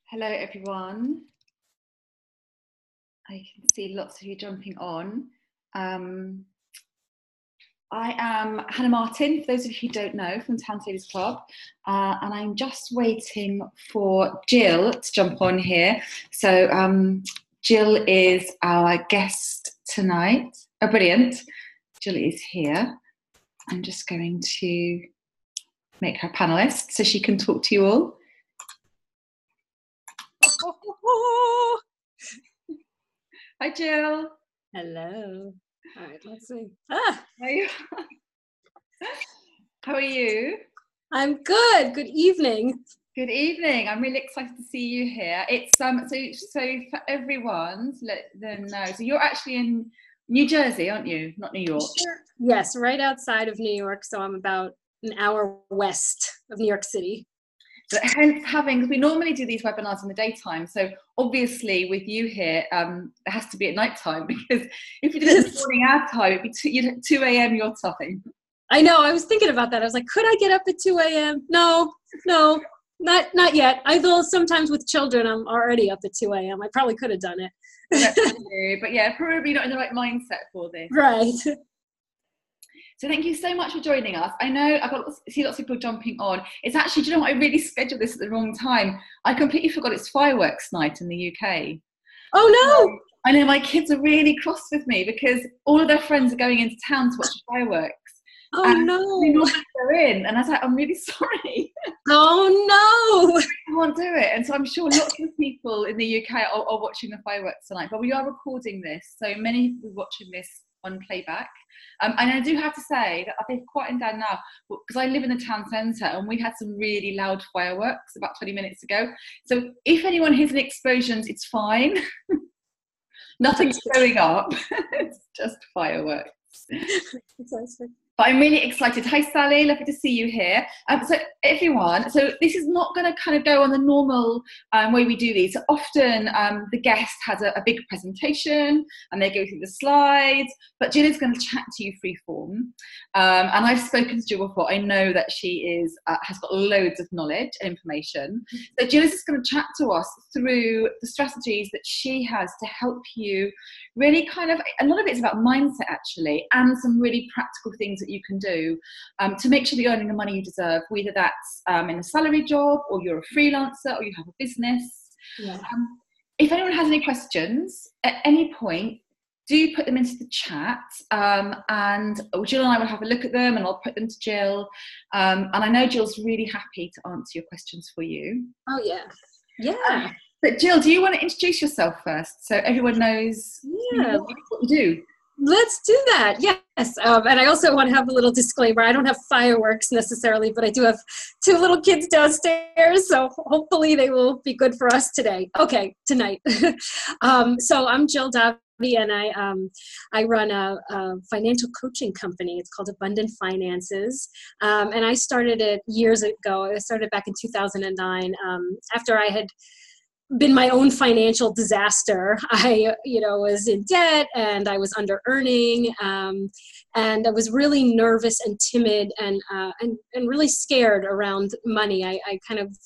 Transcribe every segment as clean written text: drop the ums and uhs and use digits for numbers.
Hello, everyone. I can see lots of you jumping on. I am Hannah Martin, for those of you who don't know, from Town Savers Club, and I'm just waiting for Jill to jump on here. So Jill is our guest tonight. Oh, brilliant. Jill is here. I'm just going to make her panelist so she can talk to you all. Hi, Jill. Hello. All right, let's see. How are you? I'm good. Good evening. Good evening. I'm really excited to see you here. It's so for everyone to let them know. So you're actually in New Jersey, aren't you? Not New York. Sure. Yes, right outside of New York. So I'm about an hour west of New York City. So hence because we normally do these webinars in the daytime. So obviously with you here, it has to be at night time, because if you did it in the morning our time, it'd be 2 a.m. your time. I know. I was thinking about that. I was like, could I get up at 2 a.m.? No, not yet. Although sometimes with children, I'm already up at 2 a.m. I probably could have done it. But yeah, probably not in the right mindset for this. Right. So thank you so much for joining us. I know see lots of people jumping on. It's actually, do you know what, I really scheduled this at the wrong time. I completely forgot it's fireworks night in the UK. Oh no! I know my kids are really cross with me because all of their friends are going into town to watch fireworks. Oh no! They normally go in, and I was like, I'm really sorry. Oh no! I can't do it. And so I'm sure lots of people in the UK are watching the fireworks tonight, but we are recording this, so many people watching this on playback. And I do have to say that they've quietened down now, because I live in the town centre and we had some really loud fireworks about 20 minutes ago. So if anyone hears any explosions, it's fine. Nothing's going up. It's just fireworks. But I'm really excited. Hi, Sally. Lovely to see you here. So everyone, this is not going to kind of go on the normal way we do these. So often the guest has a big presentation and they go through the slides, but Jill is going to chat to you freeform. And I've spoken to Jill before. I know that she has got loads of knowledge and information. So Jill is just going to chat to us through the strategies that she has to help you really a lot of it's about mindset actually, and some really practical things that you can do to make sure that you're earning the money you deserve, whether that's in a salary job or you're a freelancer or you have a business. Yeah. If anyone has any questions at any point, do put them into the chat, and Jill and I will have a look at them and I'll put them to Jill. And I know Jill's really happy to answer your questions for you. Oh yeah. Yeah. But Jill, do you want to introduce yourself first so everyone knows what you do? Let's do that. Yes. And I also want to have a little disclaimer. I don't have fireworks necessarily, but I do have 2 little kids downstairs. So hopefully they will be good for us tonight. So I'm Jill Devi, and I run a financial coaching company. It's called Abundant Finances. And I started it years ago. I started back in 2009 after I had been my own financial disaster. I, was in debt and I was under earning, and I was really nervous and timid and really scared around money. I kind of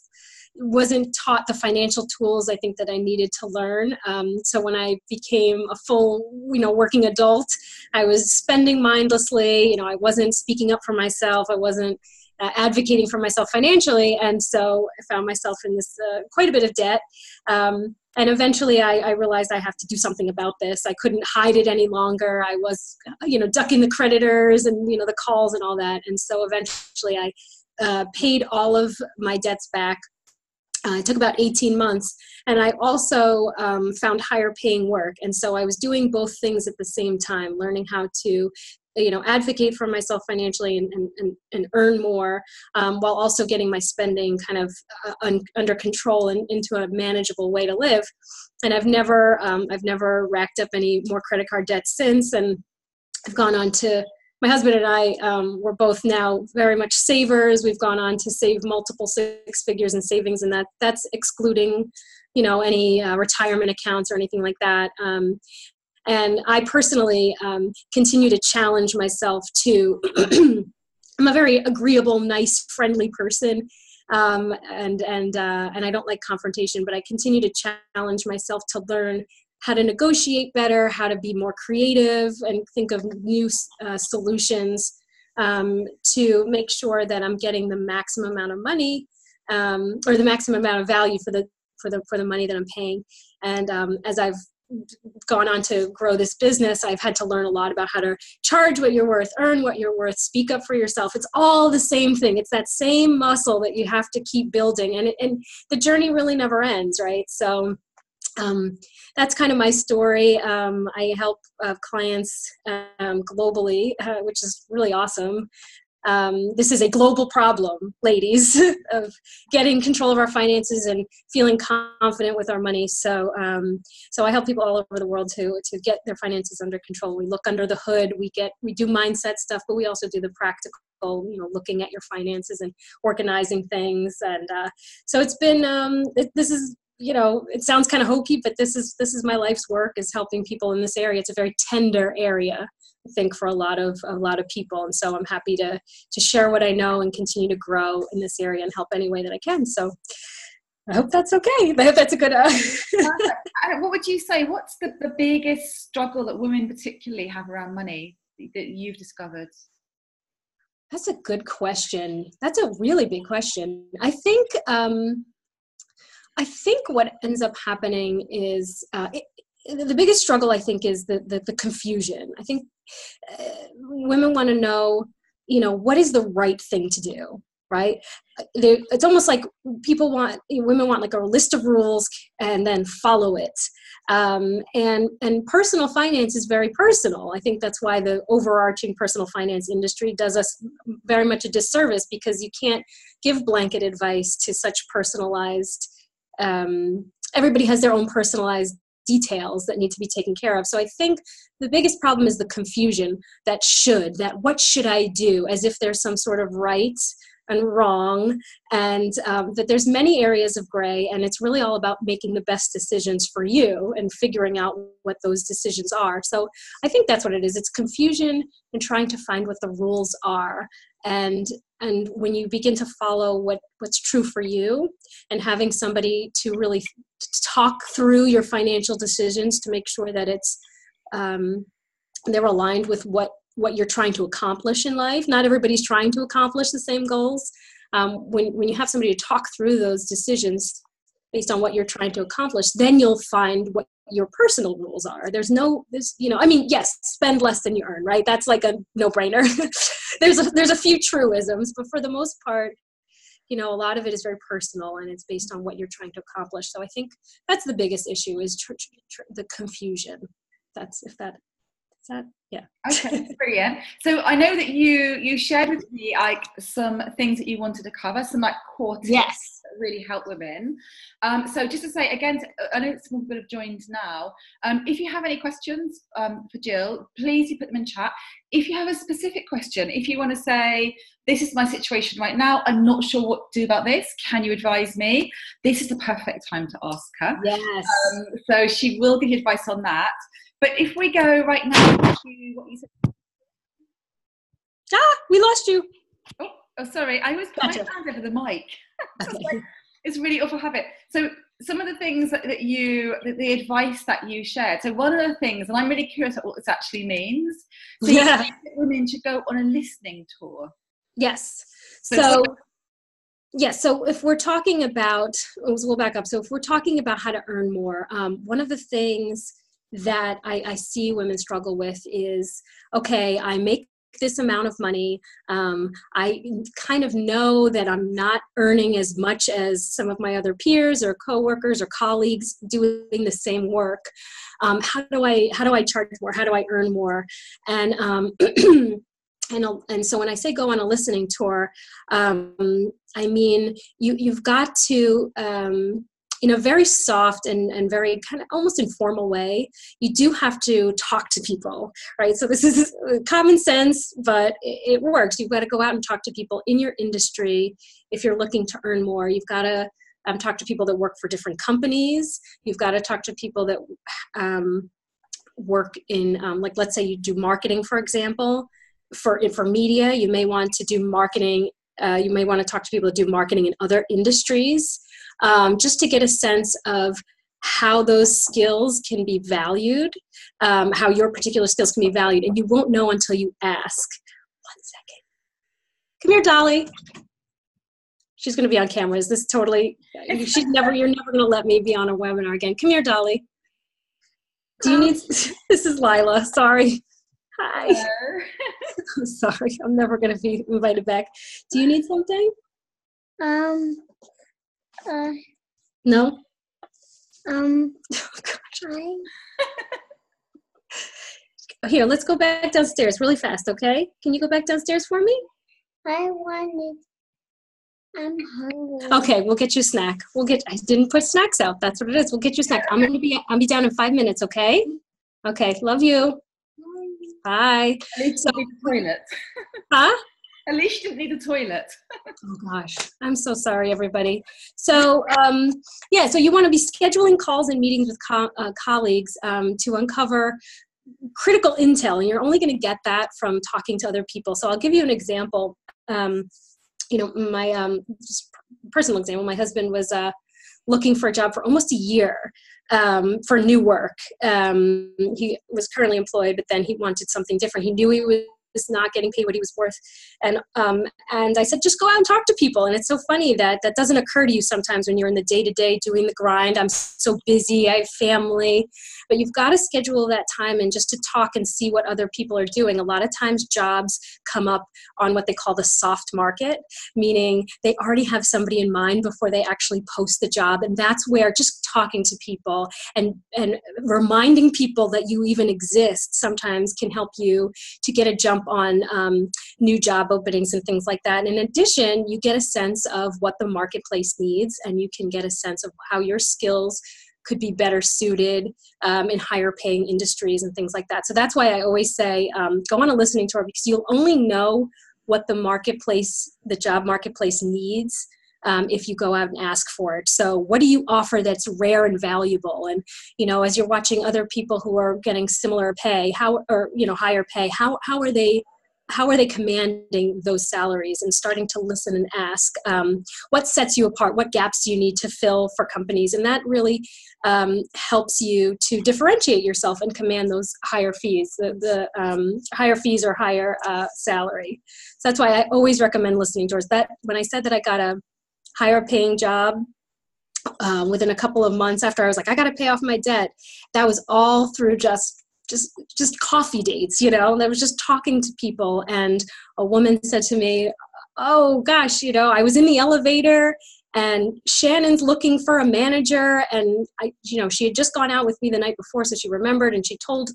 wasn't taught the financial tools I think that I needed to learn. So when I became a full, working adult, I was spending mindlessly. I wasn't speaking up for myself. I wasn't advocating for myself financially, and so I found myself in this quite a bit of debt. And eventually I realized I have to do something about this. I couldn't hide it any longer. I was, ducking the creditors and, the calls and all that. And so eventually I paid all of my debts back. It took about 18 months. And I also found higher paying work. And so I was doing both things at the same time, learning how to advocate for myself financially and earn more, while also getting my spending kind of under control and into a manageable way to live. And I've never racked up any more credit card debt since. And I've gone on to, my husband and I, we're both now very much savers. We've gone on to save multiple 6 figures in savings, and that's excluding, any retirement accounts or anything like that. And I personally continue to challenge myself to, I'm a very agreeable, nice, friendly person. And I don't like confrontation, but I continue to challenge myself to learn how to negotiate better, how to be more creative and think of new solutions to make sure that I'm getting the maximum amount of money or the maximum amount of value for the money that I'm paying. And as I've gone on to grow this business, I've had to learn a lot about how to charge what you're worth, earn what you're worth, speak up for yourself. It's all the same thing. It's that same muscle that you have to keep building. And the journey really never ends, right? So that's kind of my story. I help clients globally, which is really awesome. This is a global problem, ladies, of getting control of our finances and feeling confident with our money. So I help people all over the world to get their finances under control. We look under the hood. We do mindset stuff, but we also do the practical, looking at your finances and organizing things. And so it's been this is. It sounds kind of hokey, but this is my life's work, is helping people in this area. It's a very tender area, I think, for a lot of people. And so I'm happy to share what I know and continue to grow in this area and help any way that I can. So I hope that's okay. I hope that's a good. What would you say? What's the biggest struggle that women particularly have around money that you've discovered? That's a good question. That's a really big question. I think what ends up happening is the biggest struggle, I think, is the confusion. I think women want to know, what is the right thing to do, right? It's almost like women want like a list of rules and then follow it. And personal finance is very personal. I think that's why the overarching personal finance industry does us very much a disservice, because you can't give blanket advice to such personalized. Everybody has their own personalized details that need to be taken care of. So I think the biggest problem is the confusion that what should I do, as if there's some sort of right and wrong, and that there's many areas of gray, and it's really all about making the best decisions for you and figuring out what those decisions are. So I think that's what it is. It's confusion and trying to find what the rules are. And when you begin to follow what's true for you, and having somebody to really talk through your financial decisions to make sure that it's they're aligned with what you're trying to accomplish in life. Not everybody's trying to accomplish the same goals. When you have somebody to talk through those decisions based on what you're trying to accomplish, then you'll find what your personal rules are. Yes, spend less than you earn, right? That's like a no-brainer. There's a few truisms, but for the most part, a lot of it is very personal, and it's based on what you're trying to accomplish. So I think that's the biggest issue, is the confusion. Yeah. Okay, brilliant. So I know that you shared with me like some things that you wanted to cover, some like core tips that really help women. So just to say again, I know some people have joined now. If you have any questions for Jill, please put them in chat. If you have a specific question, if you want to say, this is my situation right now, I'm not sure what to do about this, can you advise me? This is the perfect time to ask her. Yes. So she will give you advice on that. But if we go right now to what you said. We lost you. Oh, sorry. I always put my hand over the mic. It's a really awful habit. So some of the things the advice that you shared. So one of the things, and I'm really curious about what this actually means. So you think that women should go on a listening tour. Yes. So if we're talking about, we'll back up. So if we're talking about how to earn more, one of the things that I see women struggle with is, okay, I make this amount of money. I kind of know that I'm not earning as much as some of my other peers or coworkers or colleagues doing the same work. How do I charge more? How do I earn more? And so when I say go on a listening tour, I mean you've got to in a very soft and very kind of almost informal way, you do have to talk to people, right? So this is common sense, but it works. You've got to go out and talk to people in your industry. If you're looking to earn more, you've got to talk to people that work for different companies. You've got to talk to people that work in, like, let's say you do marketing, for example. For media, you may want to do marketing You may want to talk to people that do marketing in other industries, just to get a sense of how those skills can be valued, how your particular skills can be valued. And you won't know until you ask. 1 second. Come here, Dolly. She's going to be on camera. Is this totally, you're never going to let me be on a webinar again. Come here, Dolly. Do you need, this is Lila, sorry. Hi. I'm sorry, I'm never going to be invited back. Do you need something? No? Oh gosh. Here, let's go back downstairs really fast, okay? Can you go back downstairs for me? I'm hungry. Okay, we'll get you a snack. I didn't put snacks out. That's what it is. We'll get you a snack. I'll be down in 5 minutes, okay? Okay, love you. Bye. At least you didn't need a toilet. Huh? At least you didn't need a toilet. Oh gosh, I'm so sorry, everybody. So so you want to be scheduling calls and meetings with colleagues to uncover critical intel, and you're only going to get that from talking to other people. So I'll give you an example. My just personal example, my husband was looking for a job for almost a year for new work. He was currently employed, but then he wanted something different. He knew he was not getting paid what he was worth. And I said, just go out and talk to people. And it's so funny that doesn't occur to you sometimes when you're in the day-to-day doing the grind. I'm so busy, I have family. But you've got to schedule that time and just to talk and see what other people are doing. A lot of times jobs come up on what they call the soft market, meaning they already have somebody in mind before they actually post the job. And that's where just talking to people and reminding people that you even exist sometimes can help you to get a jump on new job openings and things like that. And in addition, you get a sense of what the marketplace needs, and you can get a sense of how your skills could be better suited in higher paying industries and things like that. So that's why I always say, go on a listening tour, because you'll only know what the job marketplace needs if you go out and ask for it. So what do you offer that's rare and valuable? And, as you're watching other people who are getting similar pay, higher pay, how are they commanding those salaries, and starting to listen and ask, what sets you apart? What gaps do you need to fill for companies? And that really helps you to differentiate yourself and command those higher fees, the higher fees or higher salary. So that's why I always recommend listening towards that. When I said that I got a higher paying job within a couple of months after I was like, I got to pay off my debt, that was all through just coffee dates, that was just talking to people. And a woman said to me, oh gosh, I was in the elevator and Shannon's looking for a manager. And she had just gone out with me the night before. So she remembered, and she told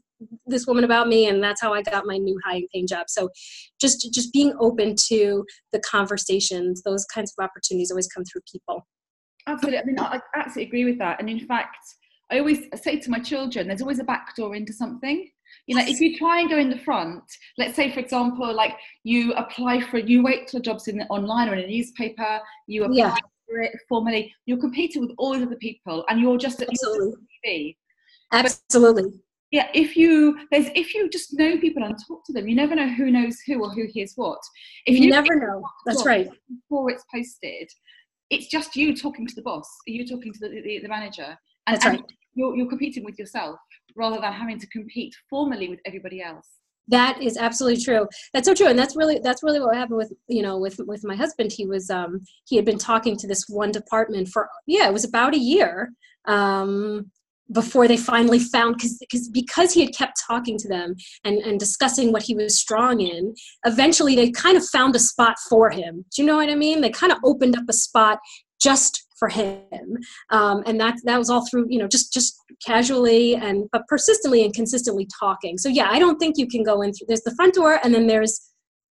this woman about me, and that's how I got my new high paying job. So just being open to the conversations, those kinds of opportunities always come through people. Absolutely. I mean, I absolutely agree with that. And in fact, I always say to my children, there's always a back door into something. If you try and go in the front, let's say, for example, like you wait till jobs online or in a newspaper, you apply for it formally, you're competing with all the other people, and you're just at your TV. Absolutely. Yeah, if you just know people and talk to them, you never know who knows who or who hears what. If you never know. That's right. Before it's posted, it's just you talking to the boss, you talking to the manager. And, That's right. You're competing with yourself rather than having to compete formally with everybody else. That is absolutely true. That's so true, and that's really what happened with my husband. He was he had been talking to this one department for it was about a year before they finally found, because he had kept talking to them and discussing what he was strong in. Eventually, they kind of found a spot for him. Do you know what I mean? They kind of opened up a spot just for him, and that was all through just casually but persistently and consistently talking. So I don't think you can go in through, there's the front door and then there's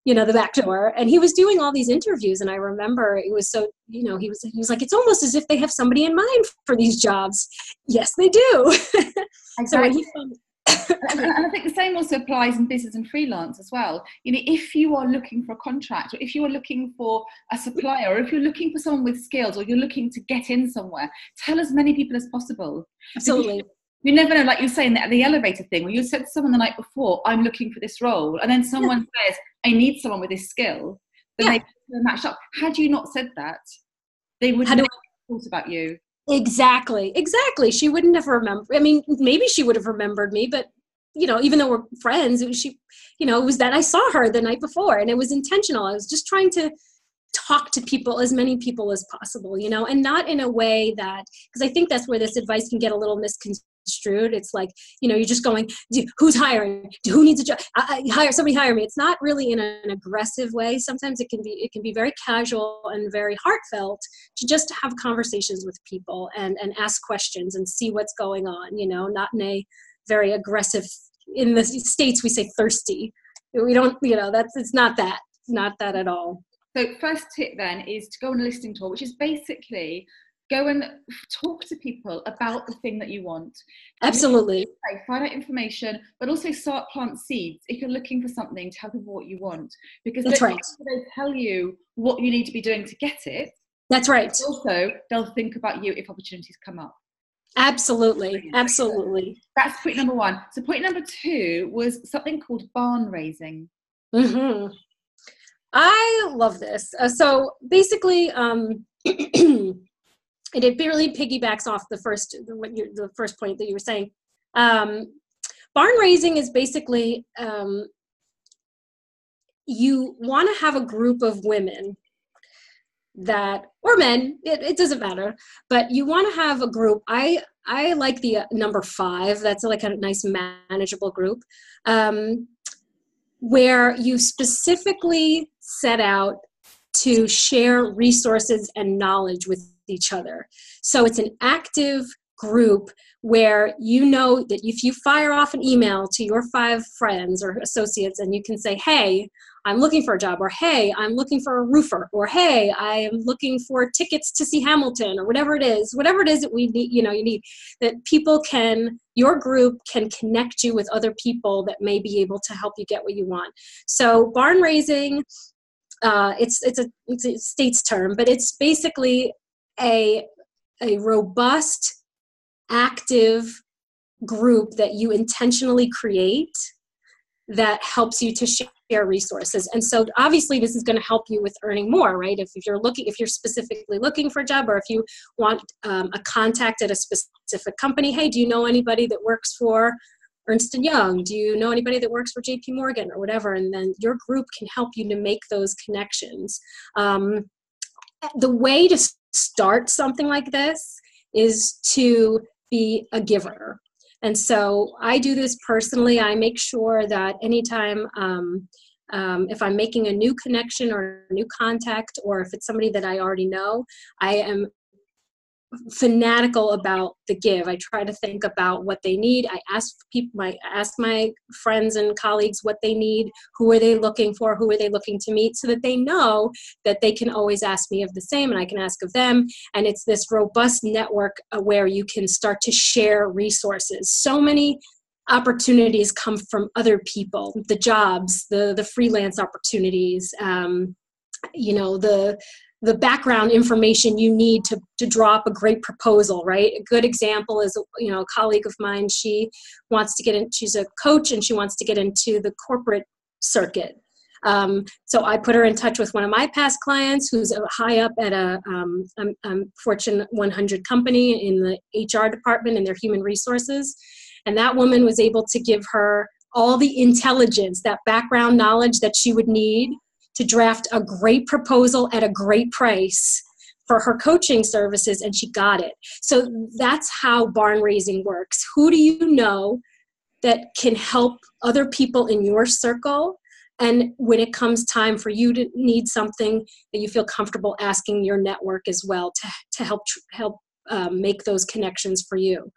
the back door. And he was doing all these interviews, and I remember it was so he was like, it's almost as if they have somebody in mind for these jobs. Yes, they do. Exactly. So when he found and I think the same also applies in business and freelance as well. If you are looking for a contract, or if you are looking for a supplier, or if you're looking for someone with skills, or you're looking to get in somewhere, tell as many people as possible. Absolutely. You never know, like you're saying, the elevator thing, where you said to someone the night before, I'm looking for this role, and then someone says, I need someone with this skill. then Yeah. they matched up. Had you not said that, they would never have thought about you. Exactly. She wouldn't have remembered. I mean, maybe she would have remembered me, but even though we're friends, it was that I saw her the night before, and it was intentional. I was just trying to talk to people, as many people as possible, and not in a way that, because I think that's where this advice can get a little misconstrued. It's like, you're just going, who's hiring? Who needs a job? Somebody hire me. It's not really in an aggressive way. Sometimes it can be very casual and very heartfelt to just have conversations with people and ask questions and see what's going on, not in a very aggressive, in the States we say thirsty. We don't, it's not that at all. So first tip then is to go on a listening tour, which is basically go and talk to people about the thing that you want. Absolutely. Find out information, but also plant seeds if you're looking for something, tell people what you want. Because that's right. They tell you what you need to be doing to get it. That's right. Also, they'll think about you if opportunities come up. Absolutely. That's point number one. So point number two was something called Barnraising. Mm-hmm. I love this. So basically, it really piggybacks off the first point that you were saying. Barn raising is basically you want to have a group of women or men, it doesn't matter, but you want to have a group. I like the number 5. That's like a nice manageable group. Where you specifically set out to share resources and knowledge with each other. So it's an active group where that if you fire off an email to your 5 friends or associates and you can say, hey, I'm looking for a job, or hey, I'm looking for a roofer, or hey, I am looking for tickets to see Hamilton, or whatever it is that we need, you need, that your group can connect you with other people that may be able to help you get what you want. So barn raising, it's a state's term, but it's basically a robust, active group that you intentionally create that helps you to share resources. And so obviously this is going to help you with earning more, right? If you're specifically looking for a job, or if you want a contact at a specific company, hey, do you know anybody that works for Ernst & Young? Do you know anybody that works for JP Morgan or whatever? And then your group can help you to make those connections. The way to start something like this is to be a giver. And so I do this personally. I make sure that anytime if I'm making a new connection or a new contact, or if it's somebody that I already know, I am fanatical about the give. I try to think about what they need. I ask my friends and colleagues what they need, who are they looking for, who are they looking to meet, so that they know that they can always ask me of the same and I can ask of them. And it's this robust network where you can start to share resources. So many opportunities come from other people, the jobs, the freelance opportunities, the background information you need to draw up a great proposal, right? A good example is, a colleague of mine, she wants to get in, she's a coach and she wants to get into the corporate circuit. So I put her in touch with one of my past clients who's high up at a Fortune 100 company in the HR department in their human resources. And that woman was able to give her all the intelligence, that background knowledge that she would need to draft a great proposal at a great price for her coaching services, and she got it. So that's how barn raising works. Who do you know that can help other people in your circle? And when it comes time for you to need something, that you feel comfortable asking your network as well to help make those connections for you.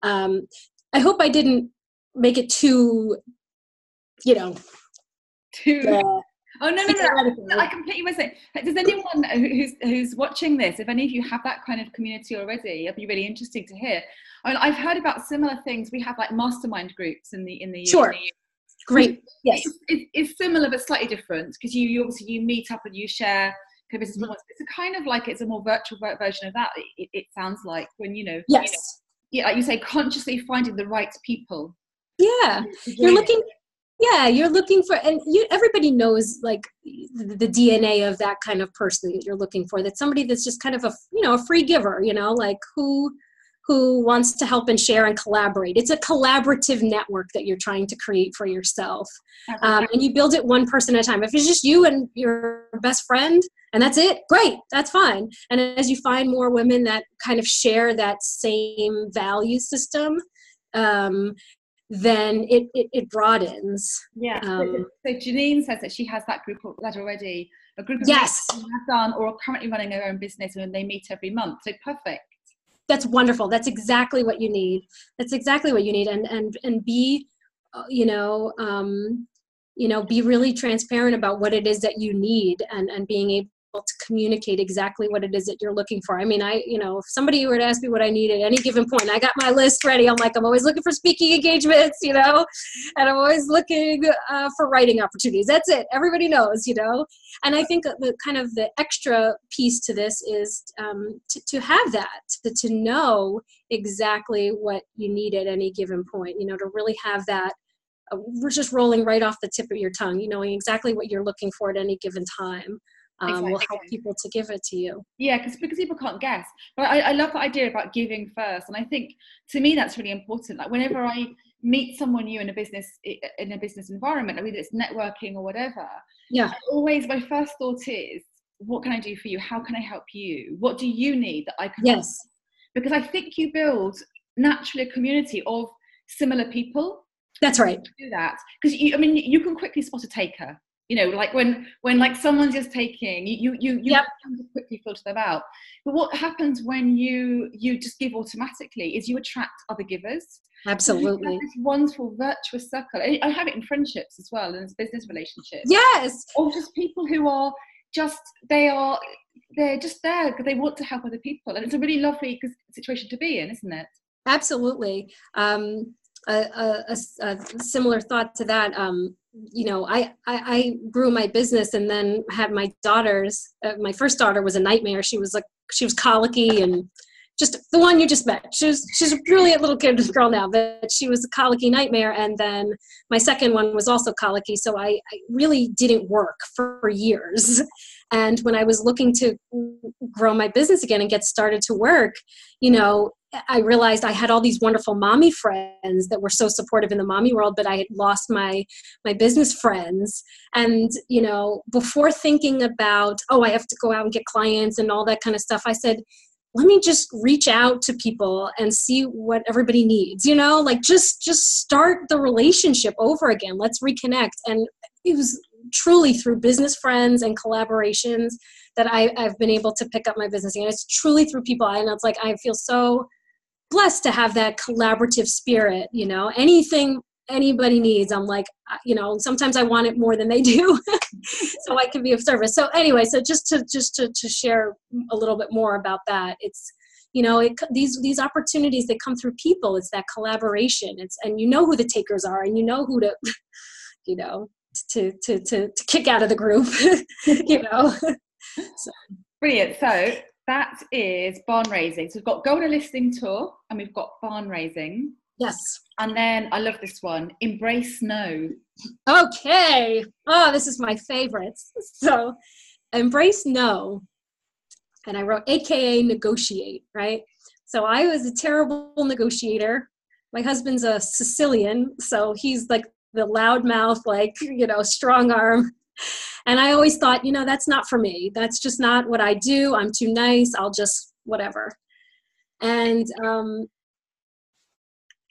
I hope I didn't make it too. Oh, no. I completely was saying, does anyone who's watching this, if any of you have that kind of community already, it'd be really interesting to hear. I've heard about similar things. We have like mastermind groups in the Sure. Great. Yes. It's similar but slightly different, because you obviously you meet up and you share kind of business performance. It's a kind of like, it's a more virtual version of that. It sounds like, when yes. Like you say, consciously finding the right people. Yeah, you're looking. Yeah, you're looking for, and everybody knows like the DNA of that kind of person that you're looking for. That's somebody that's just kind of a free giver, like who wants to help and share and collaborate. It's a collaborative network that you're trying to create for yourself. And you build it one person at a time. If it's just you and your best friend and that's it, great, that's fine. And as you find more women that kind of share that same value system, then it broadens. Yeah. So Janine says that she has that group already, a group of yes, people who have done or are currently running their own business and they meet every month. So perfect. That's wonderful. That's exactly what you need. And be, be really transparent about what it is that you need and being able to communicate exactly what it is that you're looking for. I mean, if somebody were to ask me what I need at any given point, I got my list ready. I'm always looking for speaking engagements, and I'm always looking for writing opportunities. That's it. Everybody knows, And I think the extra piece to this is to have that, to know exactly what you need at any given point, to really have that. We're just rolling right off the tip of your tongue, knowing exactly what you're looking for at any given time. Exactly. Will help people to give it to you. Yeah, because people can't guess. But I love the idea about giving first, and I think to me that's really important. Like whenever I meet someone new in a business environment, whether it's networking or whatever, always my first thought is, what can I do for you? How can I help you? What do you need that I can? Yes. Because I think you build naturally a community of similar people. That's right. Do that because you can quickly spot a taker. Like when like someone's just taking, you quickly filter them out. But what happens when you just give automatically is you attract other givers. Absolutely. This wonderful virtuous circle. I have it in friendships as well, and in business relationships. Yes. Or just people who are they're just there because they want to help other people, and it's a really lovely situation to be in, isn't it? Absolutely. A similar thought to that. I grew my business and then had my daughters. My first daughter was a nightmare. She was colicky and just the one you just met. She's a brilliant little girl now, but she was a colicky nightmare. And then my second one was also colicky. So I really didn't work for years. And when I was looking to grow my business again and get started to work, I realized I had all these wonderful mommy friends that were so supportive in the mommy world, but I had lost my business friends. And, before thinking about, I have to go out and get clients and all that kind of stuff, I said, let me just reach out to people and see what everybody needs, just start the relationship over again. Let's reconnect. And it was truly through business friends and collaborations that I've been able to pick up my business. And it's truly through people. And it's like, I feel so blessed to have that collaborative spirit, anything anybody needs. I'm like, sometimes I want it more than they do. So I can be of service. So anyway, so just to share a little bit more about that, it's, these opportunities, they come through people. It's that collaboration. And who the takers are, and who to, to kick out of the group, So. Brilliant. So that is Barnraising. So we've got Go on a Listening Tour and we've got Barnraising. Yes. And then I love this one, Embrace No. Okay. Oh, this is my favorite. So Embrace No. And I wrote AKA negotiate, right? So I was a terrible negotiator. My husband's a Sicilian, so he's like the loudmouth, strong arm. And I always thought, that's not for me. That's just not what I do. I'm too nice. I'll just whatever. And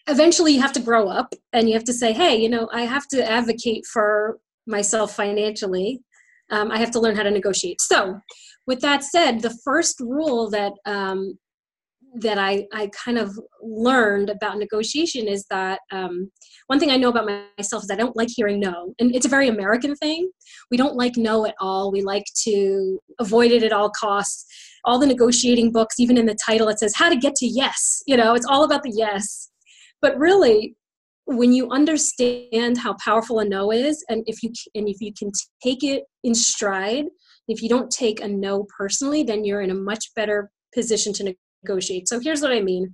eventually you have to grow up and you have to say, hey, I have to advocate for myself financially. I have to learn how to negotiate. So with that said, the first rule that I kind of learned about negotiation is that one thing I know about myself is I don't like hearing no. And it's a very American thing. We don't like no at all. We like to avoid it at all costs. All the negotiating books, even in the title, it says how to get to yes. It's all about the yes. But really, when you understand how powerful a no is, and if you can take it in stride, if you don't take a no personally, then you're in a much better position to negotiate. So here's what I mean.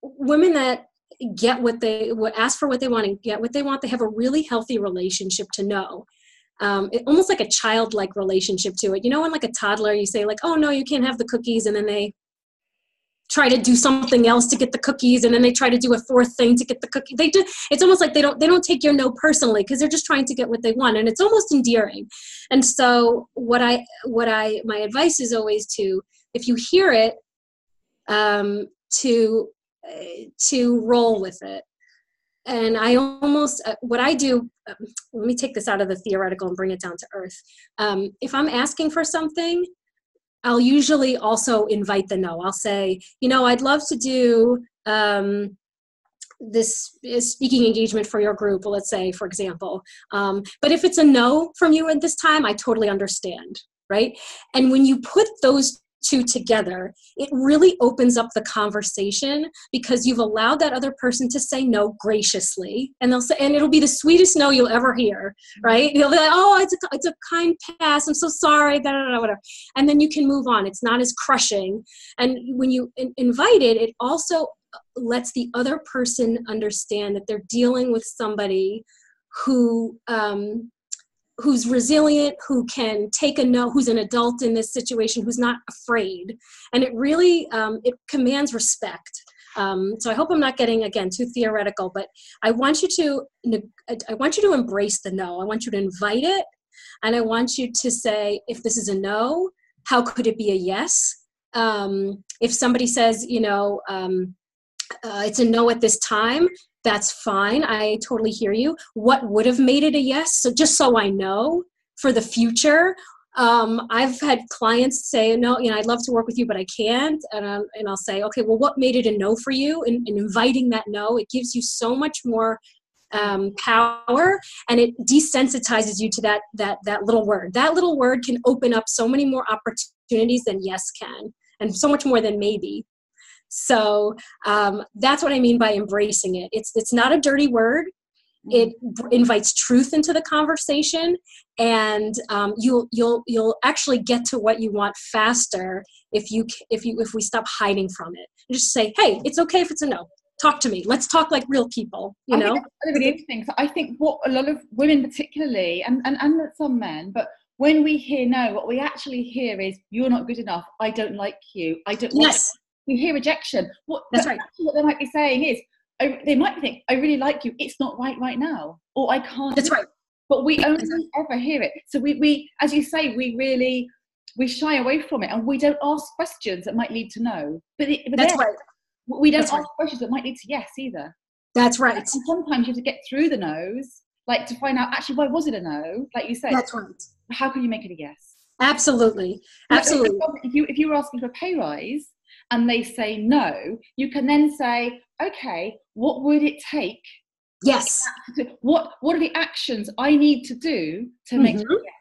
Women that get what they ask for what they want and get what they want, they have a really healthy relationship to no. Almost like a childlike relationship to it. You know, when like a toddler, you say like, oh no, you can't have the cookies. And then they try to do something else to get the cookies. And then they try to do a fourth thing to get the cookie. It's almost like they don't take your no personally because they're just trying to get what they want. And it's almost endearing. And so my advice is always to, if you hear it, to roll with it. And I almost, what I do, let me take this out of the theoretical and bring it down to earth. If I'm asking for something, I'll usually also invite the no. I'll say, you know, I'd love to do this speaking engagement for your group, let's say, for example. But if it's a no from you at this time, I totally understand, right? And when you put those two together, it really opens up the conversation because you've allowed that other person to say no graciously, and they'll say, and it'll be the sweetest no you'll ever hear, right? They'll be like, oh, it's a kind pass, I'm so sorry, whatever. And then you can move on. It's not as crushing. And when you invite it, it also lets the other person understand that they're dealing with somebody who's resilient, who can take a no, who's an adult in this situation, who's not afraid. And it really, it commands respect. So I hope I'm not getting, again, too theoretical, but I want you to embrace the no. I want you to invite it. And I want you to say, if this is a no, how could it be a yes? If somebody says, you know, it's a no at this time, that's fine. I totally hear you. What would have made it a yes? So just so I know for the future, I've had clients say, no, you know, I'd love to work with you, but I can't. And I'll say, okay, well, what made it a no for you? And inviting that no, it gives you so much more power, and it desensitizes you to that little word. That little word can open up so many more opportunities than yes can, and so much more than maybe. So that's what I mean by embracing it. It's not a dirty word. It invites truth into the conversation, and you'll actually get to what you want faster if we stop hiding from it. And just say, hey, it's okay if it's a no. Talk to me. Let's talk like real people. You know, think that's really interesting. So I think what a lot of women, particularly, and some men, but when we hear no, what we actually hear is, you're not good enough. I don't like you. I don't. Yes. We hear rejection. That's right. What they might be saying is, they might think, I really like you. It's not right now, or I can't. That's right. But we only ever hear it. So we, as you say, we shy away from it, and we don't ask questions that might lead to no. But that's right. We don't ask questions that might lead to yes either. That's right. And sometimes you have to get through the no's, like to find out actually why was it a no? Like you said. That's right. How can you make it a yes? Absolutely. Absolutely. If you were asking for a pay rise and they say no, you can then say, okay, what would it take? Yes. What are the actions I need to do to make it a yes?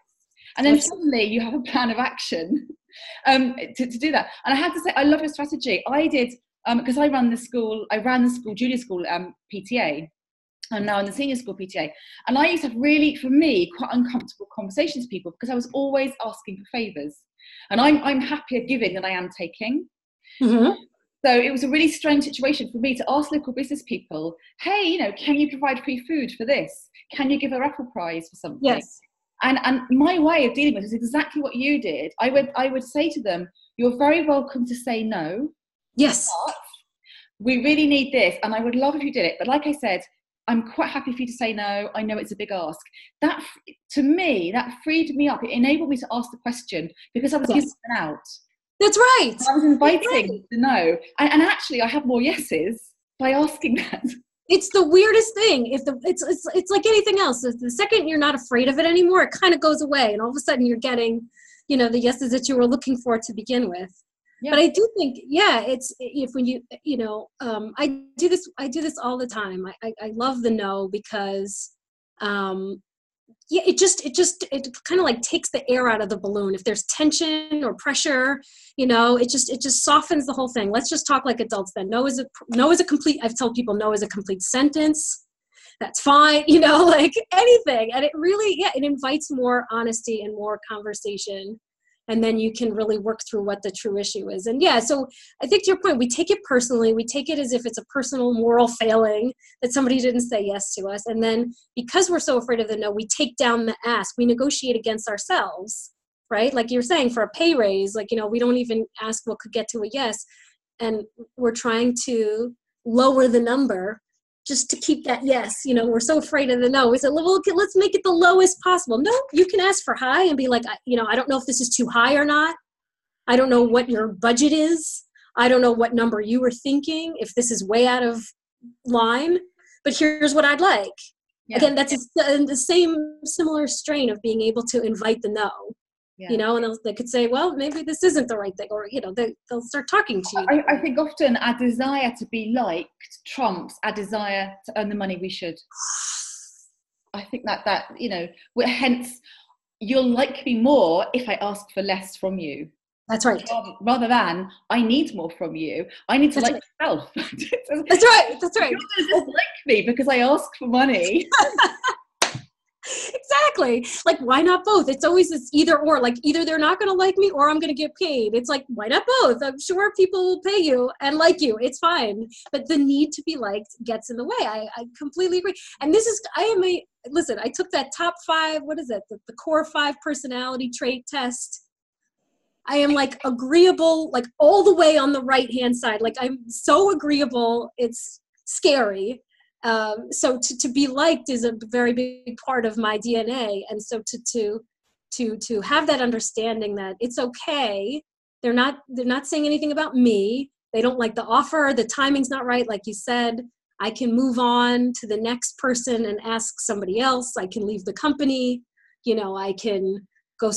And then suddenly you have a plan of action to do that. And I have to say, I love your strategy. I did, because I ran the school junior school PTA. I'm now in the senior school PTA. And I used to have really, for me, quite uncomfortable conversations with people because I was always asking for favours. And I'm happier giving than I am taking. Mm-hmm. So it was a really strange situation for me to ask local business people, hey, you know, can you provide free food for this? Can you give a raffle prize for something? Yes. And my way of dealing with it is exactly what you did. I would say to them, you're very welcome to say no. Yes. But we really need this. And I would love if you did it. But like I said, I'm quite happy for you to say no. I know it's a big ask. That, to me, that freed me up. It enabled me to ask the question because I was giving an out. That's right. I was inviting the no. And actually, I have more yeses by asking that. It's the weirdest thing. It's like anything else. The second you're not afraid of it anymore, it kind of goes away. And all of a sudden you're getting, you know, the yeses that you were looking for to begin with. Yeah. But I do think, I do this all the time. I love the no because, it kind of like takes the air out of the balloon. If there's tension or pressure, you know, it just softens the whole thing. Let's just talk like adults then. No is a complete, I've told people no is a complete sentence. That's fine, you know, like anything. And it really, it invites more honesty and more conversation. And then you can really work through what the true issue is. And yeah, so I think to your point, we take it personally. We take it as if it's a personal moral failing that somebody didn't say yes to us. And then because we're so afraid of the no, we take down the ask. We negotiate against ourselves, right? Like you're saying, for a pay raise, like, we don't even ask what could get to a yes. And we're trying to lower the number just to keep that yes. We're so afraid of the no. We said, well, okay, let's make it the lowest possible. No, you can ask for high and be like, I don't know if this is too high or not. I don't know what your budget is. I don't know what number you were thinking, if this is way out of line, but here's what I'd like. Yeah. Again, that's the same similar strain of being able to invite the no. Yeah. And they could say, well, maybe this isn't the right thing, or, they'll start talking to you. I think often our desire to be liked trumps our desire to earn the money we should. I think that hence you'll like me more if I ask for less from you. That's right. Rather than I need more from you, I need to like myself. That's right. You're going to dislike me because I ask for money. Exactly. Like, why not both? It's always this either or, like either they're not going to like me or I'm going to get paid. It's like, why not both? I'm sure people will pay you and like you. It's fine. But the need to be liked gets in the way. I completely agree. And listen, I took that top 5, what is it? The core 5 personality trait test. I am like agreeable, like all the way on the right-hand side. Like I'm so agreeable. It's scary. So to be liked is a very big part of my DNA. And so to have that understanding that it's okay. They're not saying anything about me. They don't like the offer. The timing's not right. Like you said, I can move on to the next person and ask somebody else. I can leave the company. I can go,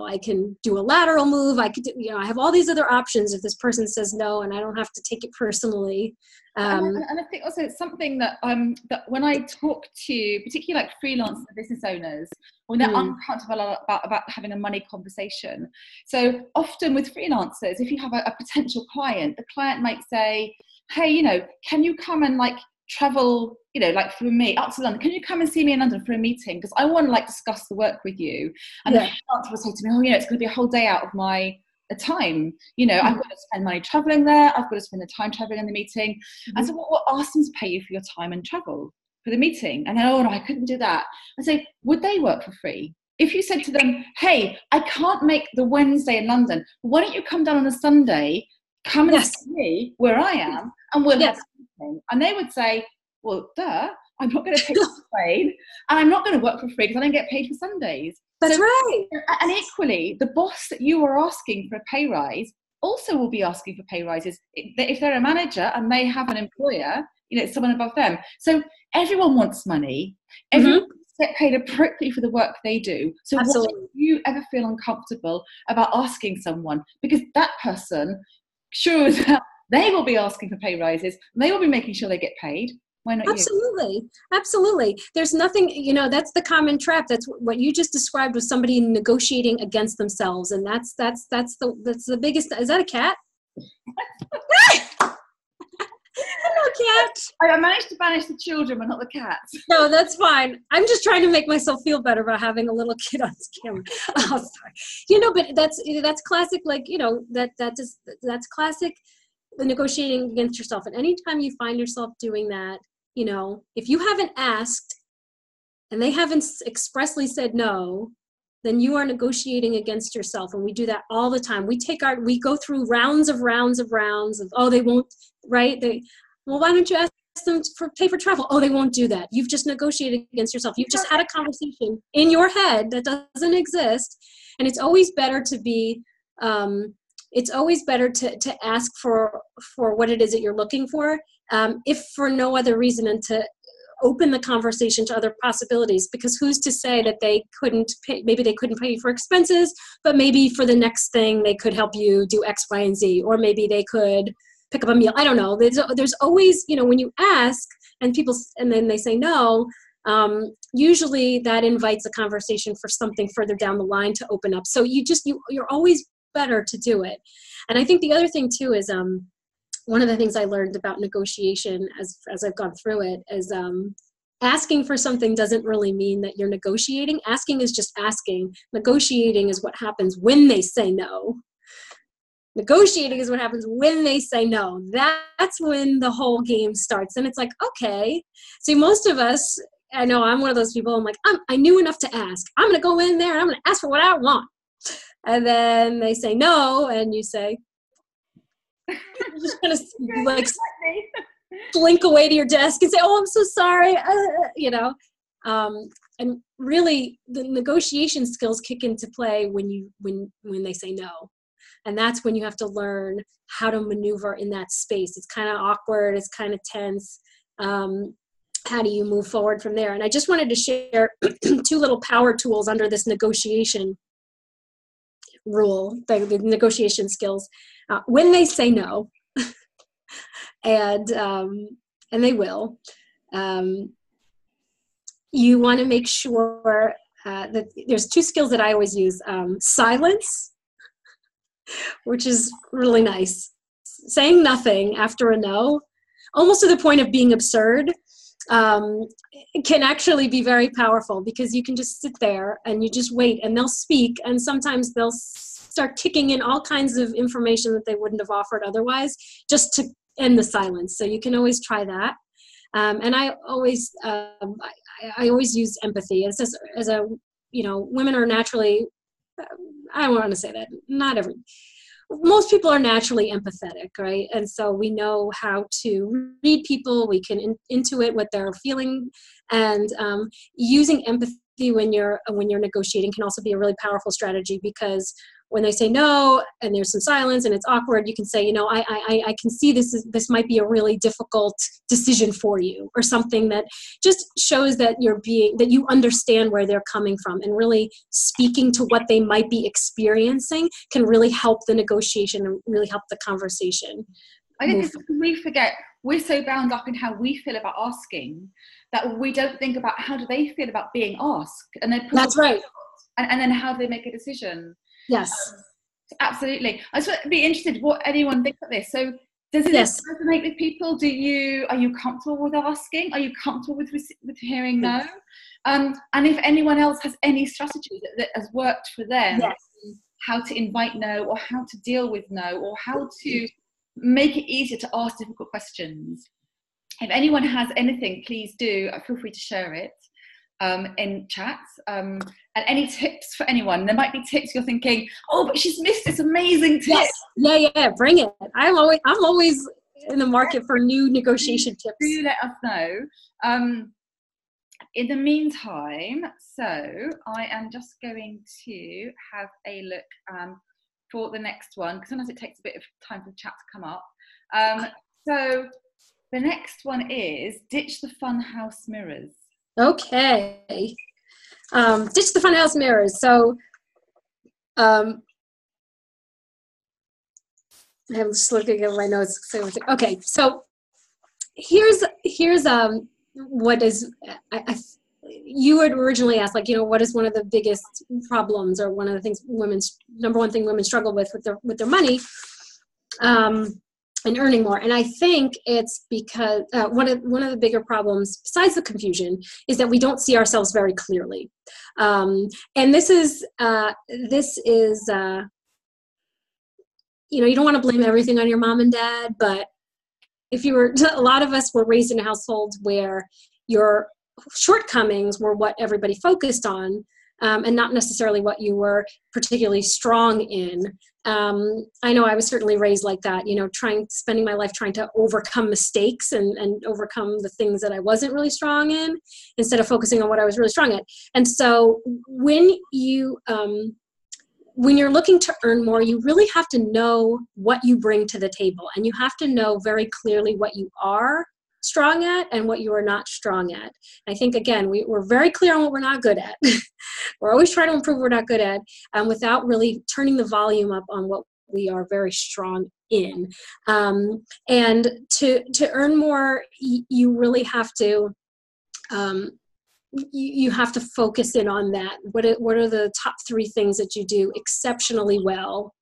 I can do a lateral move. I could, I have all these other options if this person says no, and I don't have to take it personally. And I think also it's something that that when I talk to particularly like freelance business owners, when they're uncomfortable about having a money conversation. So often with freelancers, if you have a potential client, the client might say, hey, can you come and like travel, like for me up to London, can you come and see me in London for a meeting, because I want to like discuss the work with you. And the freelancer will say to me, it's going to be a whole day out of my time, I've got to spend money traveling there, I've got to spend the time traveling in the meeting. And so what ask them to pay you for your time and travel for the meeting? And then, no, I couldn't do that. I say, would they work for free? If you said to them, hey, I can't make the Wednesday in London, why don't you come down on a Sunday, come and see me where I am, and we'll have something. And they would say, well, I'm not going to pay for the plane, and I'm not going to work for free because I don't get paid for Sundays. That's right. And equally, the boss that you are asking for a pay rise also will be asking for pay rises if they're a manager and they have an employer, someone above them. So everyone wants money. Everyone get paid appropriately for the work they do. So why do you ever feel uncomfortable about asking someone? Because that person, sure as hell, they will be asking for pay rises. They will be making sure they get paid. Why not you? Absolutely. There's nothing, that's the common trap. That's what you just described, was somebody negotiating against themselves. And that's the biggest. Is that a cat? Hello, cat. I managed to banish the children, but not the cats. No, that's fine. I'm just trying to make myself feel better about having a little kid on camera. Oh, sorry. But that's classic. Like, that's classic. The negotiating against yourself. And anytime you find yourself doing that, if you haven't asked and they haven't expressly said no, then you are negotiating against yourself. And we do that all the time. We go through rounds of, oh, they won't, right? Well, why don't you ask them for pay for travel? Oh, they won't do that. You've just negotiated against yourself. You've just had a conversation in your head that doesn't exist. And it's always better to be, to ask for what it is that you're looking for, if for no other reason than to open the conversation to other possibilities. Because who's to say that they couldn't pay, maybe they couldn't pay you for expenses, but maybe for the next thing they could help you do X, Y, and Z, or maybe they could pick up a meal. I don't know. There's always, when you ask and then they say no, usually that invites a conversation for something further down the line to open up. So you're always better to do it. And I think the other thing too is one of the things I learned about negotiation as I've gone through it is asking for something doesn't really mean that you're negotiating. Asking is just asking. Negotiating is what happens when they say no. Negotiating is what happens when they say no. That's when the whole game starts. And it's like, okay. See, most of us, I know I'm one of those people, I'm like, I knew enough to ask. I'm going to go in there and I'm going to ask for what I want. And then they say no, and you say, you're just kind of like slink away to your desk and say, oh, I'm so sorry, you know. And really, the negotiation skills kick into play when they say no. And that's when you have to learn how to maneuver in that space. It's kind of awkward. It's kind of tense. How do you move forward from there? And I just wanted to share 2 little power tools under this negotiation rule, the negotiation skills. When they say no, and they will, you want to make sure that there's 2 skills that I always use. Silence, which is really nice. Saying nothing after a no, almost to the point of being absurd, can actually be very powerful, because you can just sit there and you just wait, and they'll speak, and sometimes they'll start kicking in all kinds of information that they wouldn't have offered otherwise, just to end the silence. So you can always try that. And I always use empathy. It's just, as a, you know, women are naturally, I don't want to say that, most people are naturally empathetic, right? And so we know how to read people. We can intuit what they're feeling, and using empathy when you're negotiating can also be a really powerful strategy, because when they say no and there's some silence and it's awkward, you can say, you know, I can see this might be a really difficult decision for you, or something that just shows that you understand where they're coming from, and really speaking to what they might be experiencing can really help the negotiation and really help the conversation. I think we forget, we're so bound up in how we feel about asking that we don't think about how do they feel about being asked, and then that's right, and then how do they make a decision. Yes. Absolutely. I just would be interested what anyone thinks of this. So does it resonate with people? Are you comfortable with asking? Are you comfortable with hearing no? And if anyone else has any strategy that has worked for them, how to invite no, or how to deal with no, or how to make it easier to ask difficult questions. If anyone has anything, please do feel free to share it in chats. And any tips for anyone? There might be tips you're thinking, oh, but she's missed this amazing tip. Yes. Yeah, bring it. I'm always in the market for new negotiation tips. Do let us know. In the meantime, so I am just going to have a look for the next one, because sometimes it takes a bit of time for the chat to come up. So the next one is ditch the funhouse mirrors. Okay. Ditch the funhouse mirrors. So I'm just looking at my notes. Okay, so here's what is, you had originally asked, like, you know, what is one of the biggest problems, or one of the things number one thing women struggle with their money, and earning more. And I think it's because one of the bigger problems, besides the confusion, is that we don't see ourselves very clearly. And this is you know, you don't want to blame everything on your mom and dad, but a lot of us were raised in households where your shortcomings were what everybody focused on, and not necessarily what you were particularly strong in. I know I was certainly raised like that, you know, spending my life trying to overcome mistakes and overcome the things that I wasn't really strong in, instead of focusing on what I was really strong at. And so when you're looking to earn more, you really have to know what you bring to the table, and you have to know very clearly what you are strong at and what you are not strong at. I think, again, we're very clear on what we're not good at. We're always trying to improve what we're not good at, without really turning the volume up on what we are very strong in. And to earn more, you really have to you have to focus in on that. What are the top 3 things that you do exceptionally well?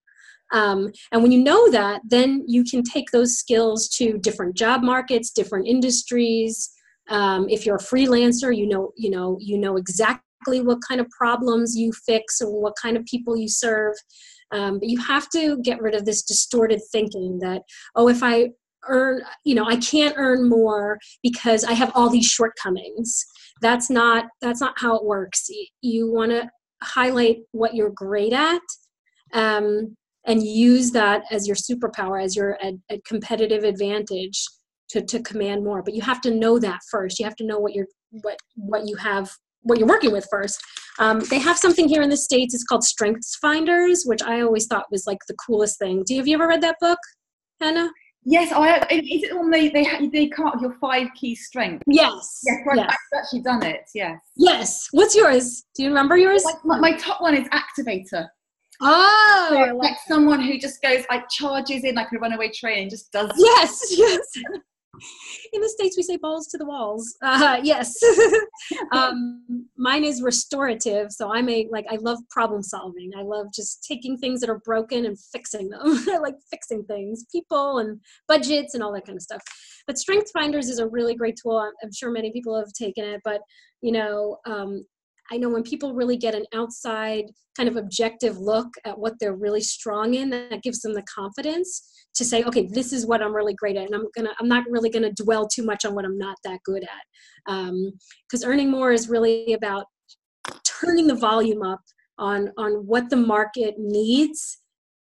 And when you know that, then you can take those skills to different job markets, different industries, If you're a freelancer, you know exactly what kind of problems you fix or what kind of people you serve. But you have to get rid of this distorted thinking that, oh, if I earn, I can't earn more because I have all these shortcomings. That's not how it works. You want to highlight what you're great at, and use that as your superpower, as your a competitive advantage to command more. But you have to know that first. You have to know what you're working with first. They have something here in the States. It's called Strengths Finders, which I always thought was like the coolest thing. Have you ever read that book, Hannah? Yes, is it one they come up with your 5 key strengths? Yes. Yes, right. Yes. I've actually done it. Yes. Yes. What's yours? Do you remember yours? My top one is activator. Oh, so like someone who just goes, like, charges in like a runaway train and just does. Yes. In the States, we say balls to the walls. Yes. Mine is restorative. So I love problem solving. I love just taking things that are broken and fixing them. I like fixing things, people and budgets and all that kind of stuff. But Strength Finders is a really great tool. I'm sure many people have taken it, but I know when people really get an outside kind of objective look at what they're really strong in, that gives them the confidence to say, okay, this is what I'm really great at. And I'm not really going to dwell too much on what I'm not that good at. Because earning more is really about turning the volume up on what the market needs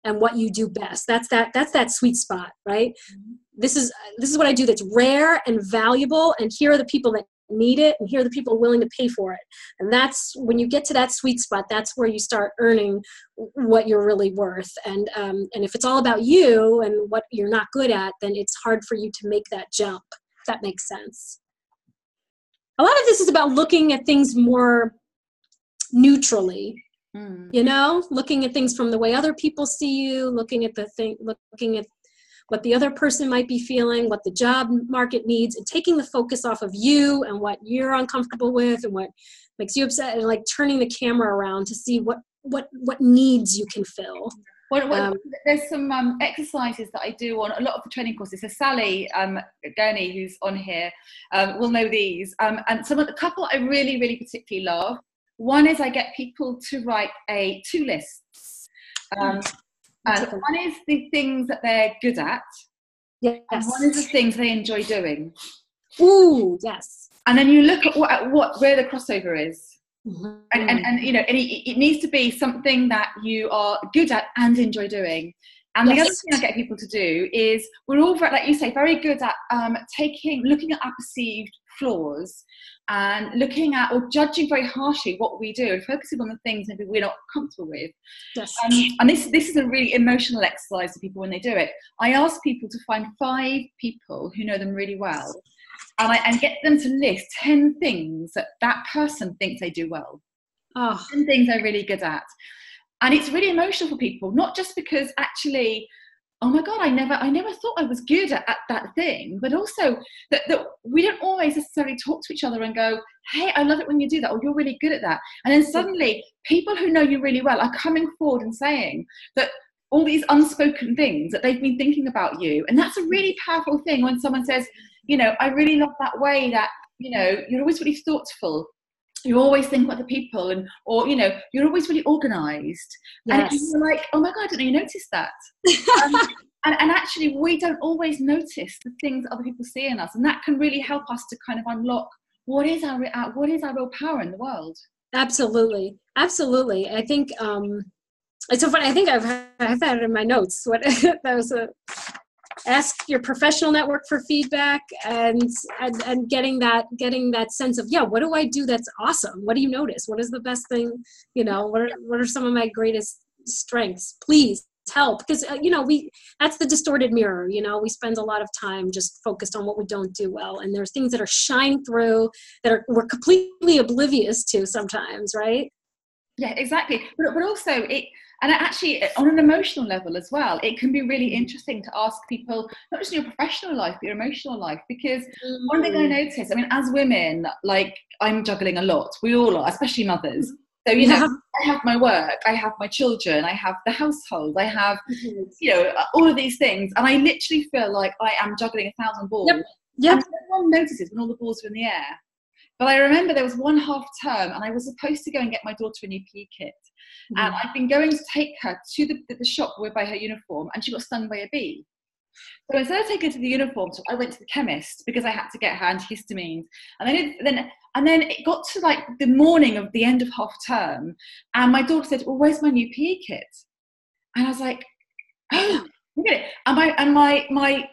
and what you do best. That's that sweet spot, right? Mm-hmm. This is what I do that's rare and valuable. And here are the people that need it, and here are the people willing to pay for it. And that's when you get to that sweet spot, that's where you start earning what you're really worth. And if it's all about you and what you're not good at, then it's hard for you to make that jump, if that makes sense. A lot of this is about looking at things more neutrally, looking at things from the way other people see you, looking at what the other person might be feeling, what the job market needs, and taking the focus off of you and what you're uncomfortable with and what makes you upset, and like turning the camera around to see what needs you can fill. There's some exercises that I do on a lot of the training courses. So Sally Gurney, who's on here, will know these. And a couple I really, really particularly love. One is I get people to write 2 lists. And one is the things that they're good at. Yes. And one is the things they enjoy doing. Ooh, yes. And then you look at where the crossover is. Mm-hmm. And it needs to be something that you are good at and enjoy doing. And the other thing I get people to do is, we're all, like you say, very good at looking at our perceived flaws and looking at or judging very harshly what we do and focusing on the things maybe we're not comfortable with. Yes. And this is a really emotional exercise for people when they do it. I ask people to find 5 people who know them really well, and get them to list 10 things that person thinks they do well. 10 things they're really good at. And it's really emotional for people, not just because actually, oh my God, I never thought I was good at that thing, but also that we don't always necessarily talk to each other and go, hey, I love it when you do that, or you're really good at that. And then suddenly people who know you really well are coming forward and saying that all these unspoken things that they've been thinking about you. And that's a really powerful thing when someone says, I really love that way that, you're always really thoughtful. You always think about the people, or you're always really organised. Yes. And you're like, oh my God, I didn't know you noticed that. And actually, we don't always notice the things that other people see in us, and that can really help us to kind of unlock what is our real power in the world. Absolutely. I think it's so funny. I think I've had it in my notes. That was ask your professional network for feedback, and getting that sense of, what do I do that's awesome? What do you notice? What is the best thing? What are some of my greatest strengths? Please help, because that's the distorted mirror. We spend a lot of time just focused on what we don't do well, and there's things that are shining through that we're completely oblivious to sometimes, right? Yeah, exactly. But also and actually on an emotional level as well, it can be really interesting to ask people, not just in your professional life, but your emotional life, because one thing I notice, as women, like, I'm juggling a lot. We all are, especially mothers. So, I have my work, I have my children, I have the household, I have, all of these things. And I literally feel like I am juggling 1,000 balls. Yep. Yep. And no one notices when all the balls are in the air. But I remember there was one half term and I was supposed to go and get my daughter a new PE kit. Mm. And I'd been going to take her to the shop where by her uniform, and she got stung by a bee. So instead of taking her to the uniform, I went to the chemist because I had to get her antihistamines. And then it got to like the morning of the end of half term, and my daughter said, "Well, where's my new PE kit?" And I was like, "Oh, look at it." And my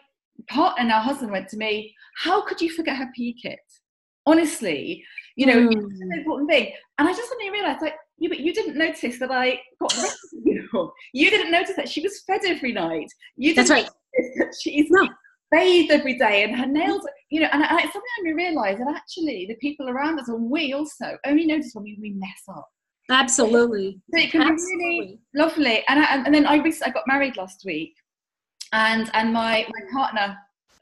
partner, now husband, went to me, "How could you forget her PE kit? Honestly, you know, it's an important thing." And I just suddenly realised, like, yeah, but you didn't notice that I got the rest of the uniform. You didn't notice that she was fed every night. You didn't notice that she's bathed every day and her nails, you know, and it's something I realised that actually the people around us, and we also only notice when we mess up. Absolutely. So it can be really lovely. And then I got married last week, and my partner,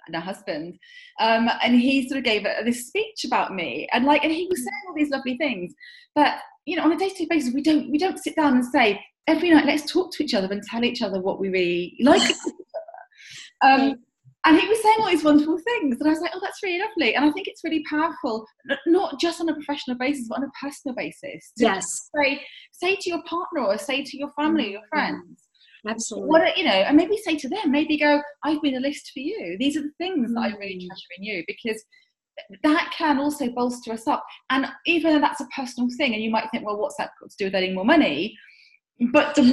and husband, and he sort of gave this speech about me, and he was saying all these lovely things, but you know, on a day-to-day basis, we don't sit down and say every night, let's talk to each other and tell each other what we really like each other. And he was saying all these wonderful things, and I was like, oh, that's really lovely. And I think it's really powerful, not just on a professional basis, but on a personal basis. Yes. Say to your partner, or say to your family, your friends. Absolutely. You know, and maybe say to them, maybe go, I've been a list for you. These are the things that I really treasure in you, because that can also bolster us up. And even though that's a personal thing, and you might think, well, what's that got to do with earning more money? But the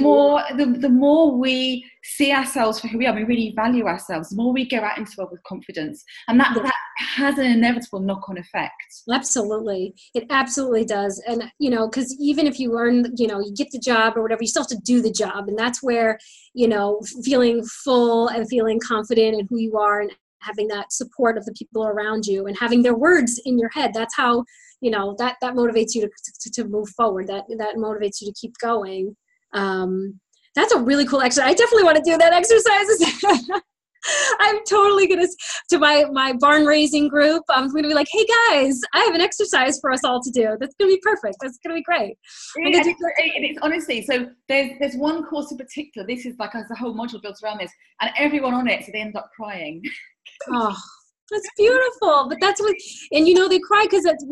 more we see ourselves for who we are, we really value ourselves, the more we go out into the world with confidence. And that has an inevitable knock-on effect. Absolutely. It absolutely does. And, you know, because even if you earn, you know, you get the job or whatever, you still have to do the job. And that's where, you know, feeling full and feeling confident in who you are, and having that support of the people around you, and having their words in your head, that's how, you know, that motivates you to move forward. That motivates you to keep going. That's a really cool exercise. I definitely want to do that exercise. I'm totally going to my Barnraising group, I'm going to be like, hey guys, I have an exercise for us all to do. That's going to be perfect. That's going to be great. It's honestly, so there's one course in particular, this is like as a whole module built around this, and everyone on it, so they end up crying. Oh, that's beautiful. But that's what, and you know, we cry because that's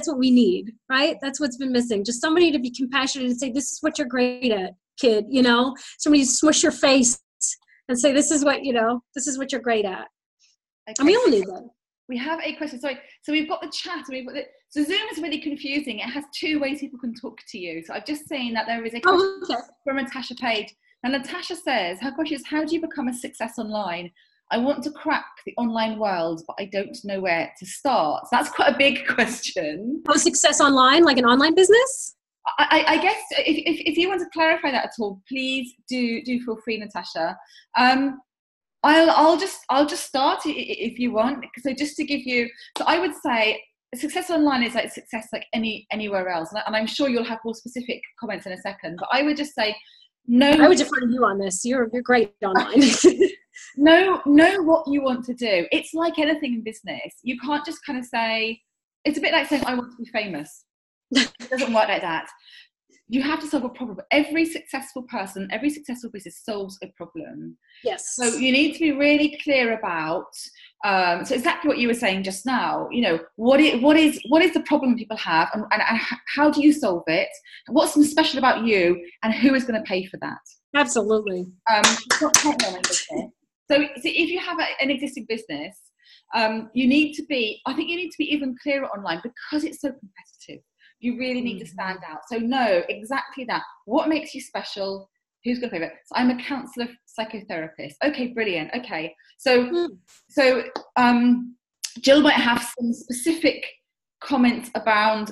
what we need, right? That's what's been missing. Just somebody to be compassionate and say, this is what you're great at, kid, you know, somebody to smush your face and say, this is what you're great at. Okay. And we all need that. We have a question. Sorry. So we've got the chat. So Zoom is really confusing. It has two ways people can talk to you. So I've just seen that there is a question from Natasha Page. And Natasha says, her question is, how do you become a success online? I want to crack the online world, but I don't know where to start. So that's quite a big question. Oh, success online, like an online business? I guess if you want to clarify that at all, please do feel free, Natasha. I'll just start if you want. So just to give you, so I would say success online is like success like anywhere else, and I'm sure you'll have more specific comments in a second. But I would just say, no. I would defer you on this. You're great online. Know what you want to do. It's like anything in business. You can't just kind of say, it's a bit like saying I want to be famous. It doesn't work like that. You have to solve a problem. Every successful person, every successful business solves a problem. Yes. So you need to be really clear about, so exactly what you were saying just now, you know, what is the problem people have, and how do you solve it? What's special about you, and who is going to pay for that? Absolutely. So if you have an existing business, you need to be even clearer online, because it's so competitive. You really need to stand out. So know exactly that. What makes you special? Who's going to pay for it? So I'm a counsellor, psychotherapist. Okay, brilliant. Okay, so Jill might have some specific comments around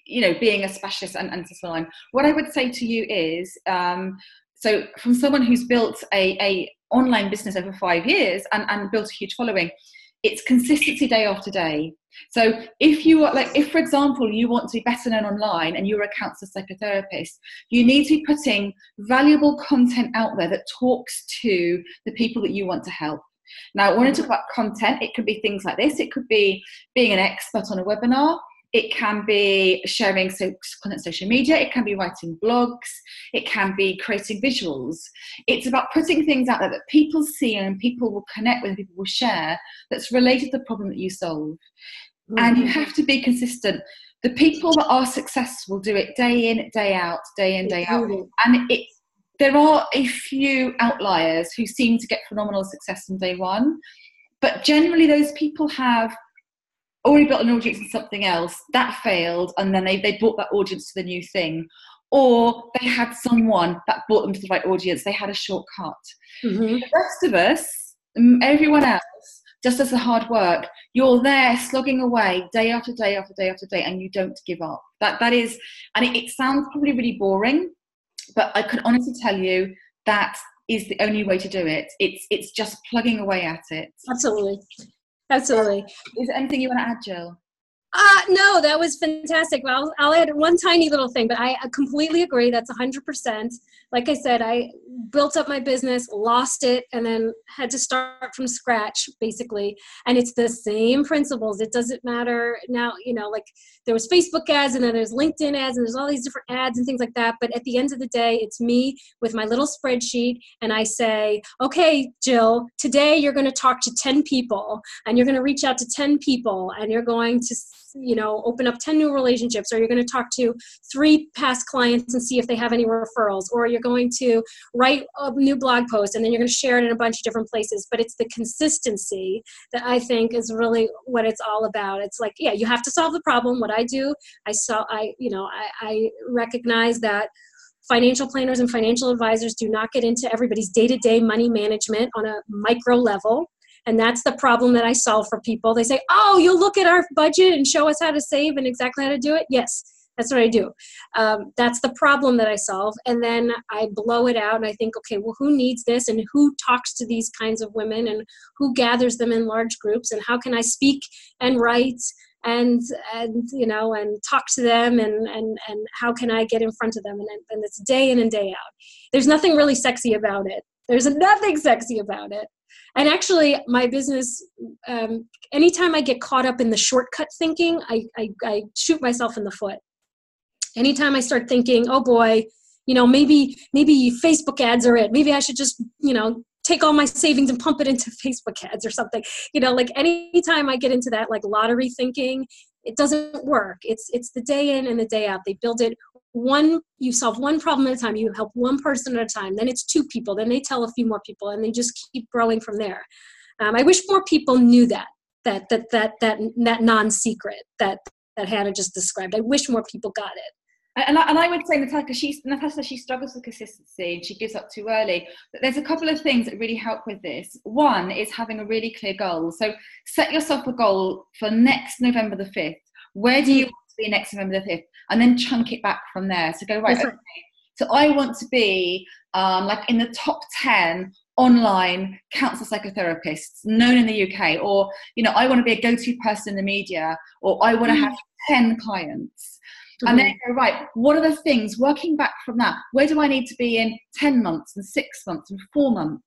you know, being a specialist and so on. What I would say to you is, so from someone who's built a online business over 5 years and built a huge following, it's consistency day after day. So if for example you want to be better known online and you're a counsellor psychotherapist, you need to be putting valuable content out there that talks to the people that you want to help. Now, when I talk about content, it could be things like this. It could be being an expert on a webinar. it can be sharing content on social media, it can be writing blogs, it can be creating visuals. It's about putting things out there that people see and people will connect with, people will share, that's related to the problem that you solve. And you have to be consistent. The people that are successful do it day in, day out, day in, day out. And there are a few outliers who seem to get phenomenal success from day one, but generally those people have already built an audience in something else that failed, and then they brought that audience to the new thing, or they had someone that brought them to the right audience. They had a shortcut. The rest of us, everyone else, just does the hard work. You're there slogging away day after day after day after day, and you don't give up. That is, and it sounds probably really boring, but I can honestly tell you that is the only way to do it. It's just plugging away at it. Absolutely. Is there anything you want to add, Jill? No, that was fantastic. Well, I'll add one tiny little thing, but I completely agree. That's 100%. Like I said, I built up my business, lost it, and then had to start from scratch, basically. And it's the same principles. It doesn't matter now, like there was Facebook ads, and then there's LinkedIn ads, and there's all these different ads and things like that. But at the end of the day, it's me with my little spreadsheet, and I say, okay, Jill, today you're going to talk to 10 people, and you're going to reach out to 10 people, and you're going to open up 10 new relationships, or you're going to talk to 3 past clients and see if they have any referrals, or you're going to write a new blog post and then you're going to share it in a bunch of different places. But it's the consistency that I think is really what it's all about. It's like, yeah, you have to solve the problem. What I do, I recognize that financial planners and financial advisors do not get into everybody's day-to-day money management on a micro level. And that's the problem that I solve for people. They say, oh, you'll look at our budget and show us how to save and exactly how to do it? Yes, that's what I do. That's the problem that I solve. And then I blow it out and I think, okay, well, who needs this, and who talks to these kinds of women, and who gathers them in large groups, and how can I speak and write and talk to them, and how can I get in front of them? And it's day in and day out. There's nothing really sexy about it. There's nothing sexy about it. And actually, my business, anytime I get caught up in the shortcut thinking, I shoot myself in the foot. Anytime I start thinking, oh boy, maybe Facebook ads are it. Maybe I should just, take all my savings and pump it into Facebook ads or something. Like anytime I get into that like lottery thinking, it doesn't work. It's the day in and the day out. They build it. You solve one problem at a time. You help one person at a time. Then it's 2 people. Then they tell a few more people, and they just keep growing from there. I wish more people knew that non-secret that Hannah just described. I wish more people got it. And I would say Natasha, she struggles with consistency and she gives up too early. But there's a couple of things that really help with this. One is having a really clear goal. So set yourself a goal for next November the 5th. Where do you want to be next November the 5th? And then chunk it back from there. So go, right, okay. So I want to be like in the top 10 online counselor psychotherapists known in the UK, or, I want to be a go-to person in the media, or I want to have 10 clients. And then go, right, what are the things, working back from that, where do I need to be in 10 months and 6 months and 4 months?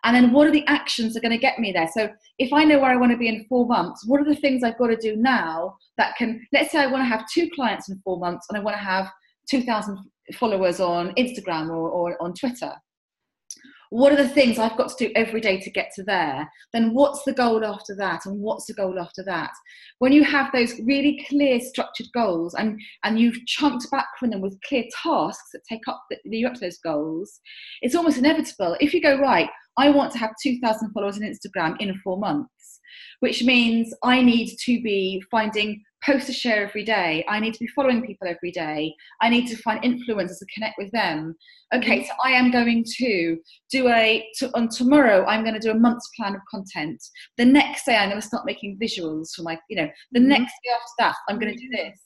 And then what are the actions that are going to get me there? So if I know where I want to be in 4 months, what are the things I've got to do now that can, let's say I want to have 2 clients in 4 months and I want to have 2,000 followers on Instagram or on Twitter. What are the things I've got to do every day to get to there? Then what's the goal after that? And what's the goal after that? When you have those really clear structured goals and you've chunked back from them with clear tasks that take up you up to those goals, it's almost inevitable. If you go, right, I want to have 2,000 followers on Instagram in 4 months, which means I need to be finding posts to share every day. I need to be following people every day. I need to find influencers to connect with them. Okay, so I am going to do on tomorrow, I'm going to do a month's plan of content. The next day, I'm going to start making visuals for my, the next day after that, I'm going to do this.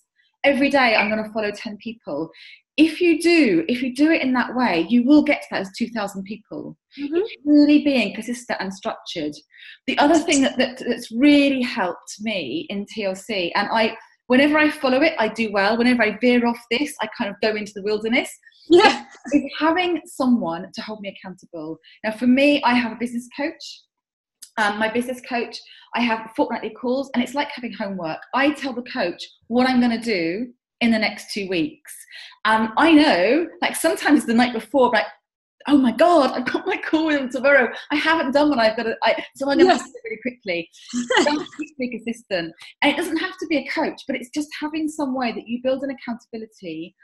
Every day, I'm going to follow 10 people. If you do it in that way, you will get to that as 2,000 people. It's really being consistent and structured. The other thing that's really helped me in TLC, and whenever I follow it, I do well. Whenever I veer off this, I kind of go into the wilderness. Yeah. Is having someone to hold me accountable. Now, for me, I have a business coach. My business coach, I have fortnightly calls, and it's like having homework. I tell the coach what I'm going to do in the next 2 weeks. I know, like sometimes the night before, like, oh my God, I've got my call with them tomorrow. I haven't done what I've got to, so I'm going to do it really quickly. That keeps me consistent. And it doesn't have to be a coach, but it's just having some way that you build an accountability,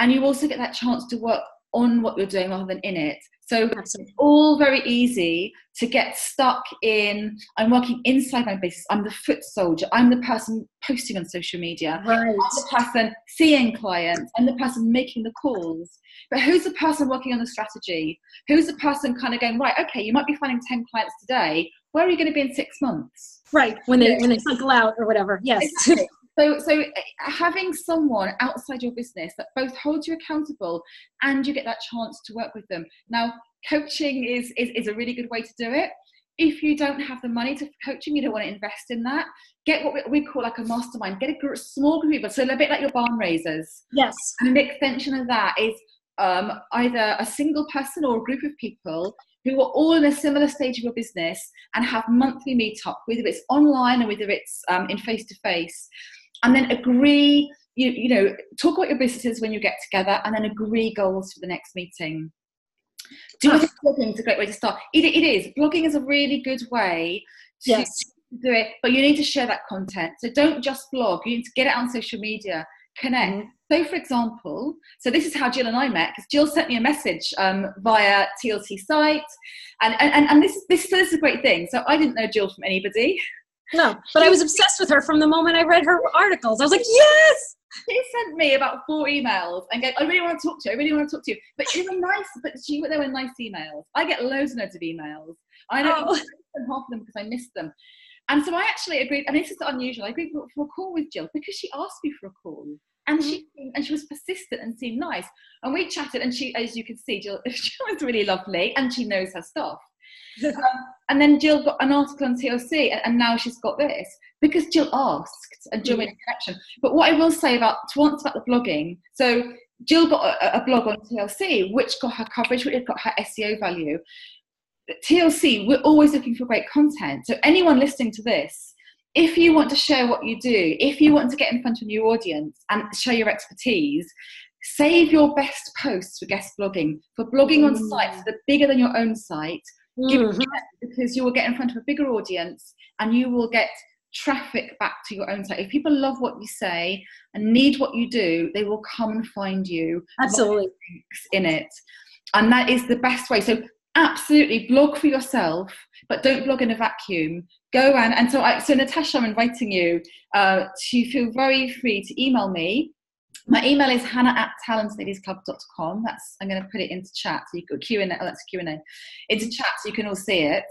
and you also get that chance to work on what you're doing rather than in it. So it's all very easy to get stuck in, I'm working inside my business, I'm the foot soldier, I'm the person posting on social media, right. I'm the person seeing clients, I'm the person making the calls. But who's the person working on the strategy? Who's the person kind of going, right, okay, you might be finding 10 clients today, where are you going to be in 6 months? Right, when they cycle out or whatever, yes. Exactly. So having someone outside your business that both holds you accountable and you get that chance to work with them. Now, coaching is a really good way to do it. If you don't have the money to coaching, you don't want to invest in that, get what we call like a mastermind. Get a small group of people, so a bit like your Barnraisers. Yes. And the extension of that is either a single person or a group of people who are all in a similar stage of your business and have monthly meetup, whether it's online or whether it's in face-to-face. And then agree, you know, talk about your businesses when you get together, and then agree goals for the next meeting. Blogging is a great way to start. It is. Blogging is a really good way to do it, but you need to share that content. So don't just blog. You need to get it on social media, connect. Mm-hmm. So, for example, this is how Jill and I met, because Jill sent me a message via TLC site, and this is a great thing. So I didn't know Jill from anybody. No, but I was obsessed with her from the moment I read her articles. I was like, yes! She sent me about 4 emails and go, I really want to talk to you. I really want to talk to you. But they were nice, they were nice emails. I get loads and loads of emails. I know half of them because I missed them. And so I actually agreed, and this is unusual, I agreed for a call with Jill because she asked me for a call. And she was persistent and seemed nice. And we chatted, and she, as you can see, Jill was really lovely, and she knows her stuff. And then Jill got an article on TLC, and now she's got this because Jill asked and Jill made a connection. But what I will say about the blogging, so Jill got a blog on TLC which got her coverage, which got her SEO value. TLC, we're always looking for great content. So anyone listening to this, if you want to share what you do, if you want to get in front of a new audience and share your expertise, save your best posts for guest blogging. For blogging on sites that are bigger than your own site, because you will get in front of a bigger audience and you will get traffic back to your own site. If people love what you say and need what you do, they will come and find you. Absolutely. In it. And that is the best way. So absolutely blog for yourself, but don't blog in a vacuum. Go and so Natasha, I'm inviting you to feel very free to email me. My email is hannah@talentladiesclub.com. I'm going to put it into chat. So you got Q&A. Oh, that's Q&A. Into chat so you can all see it.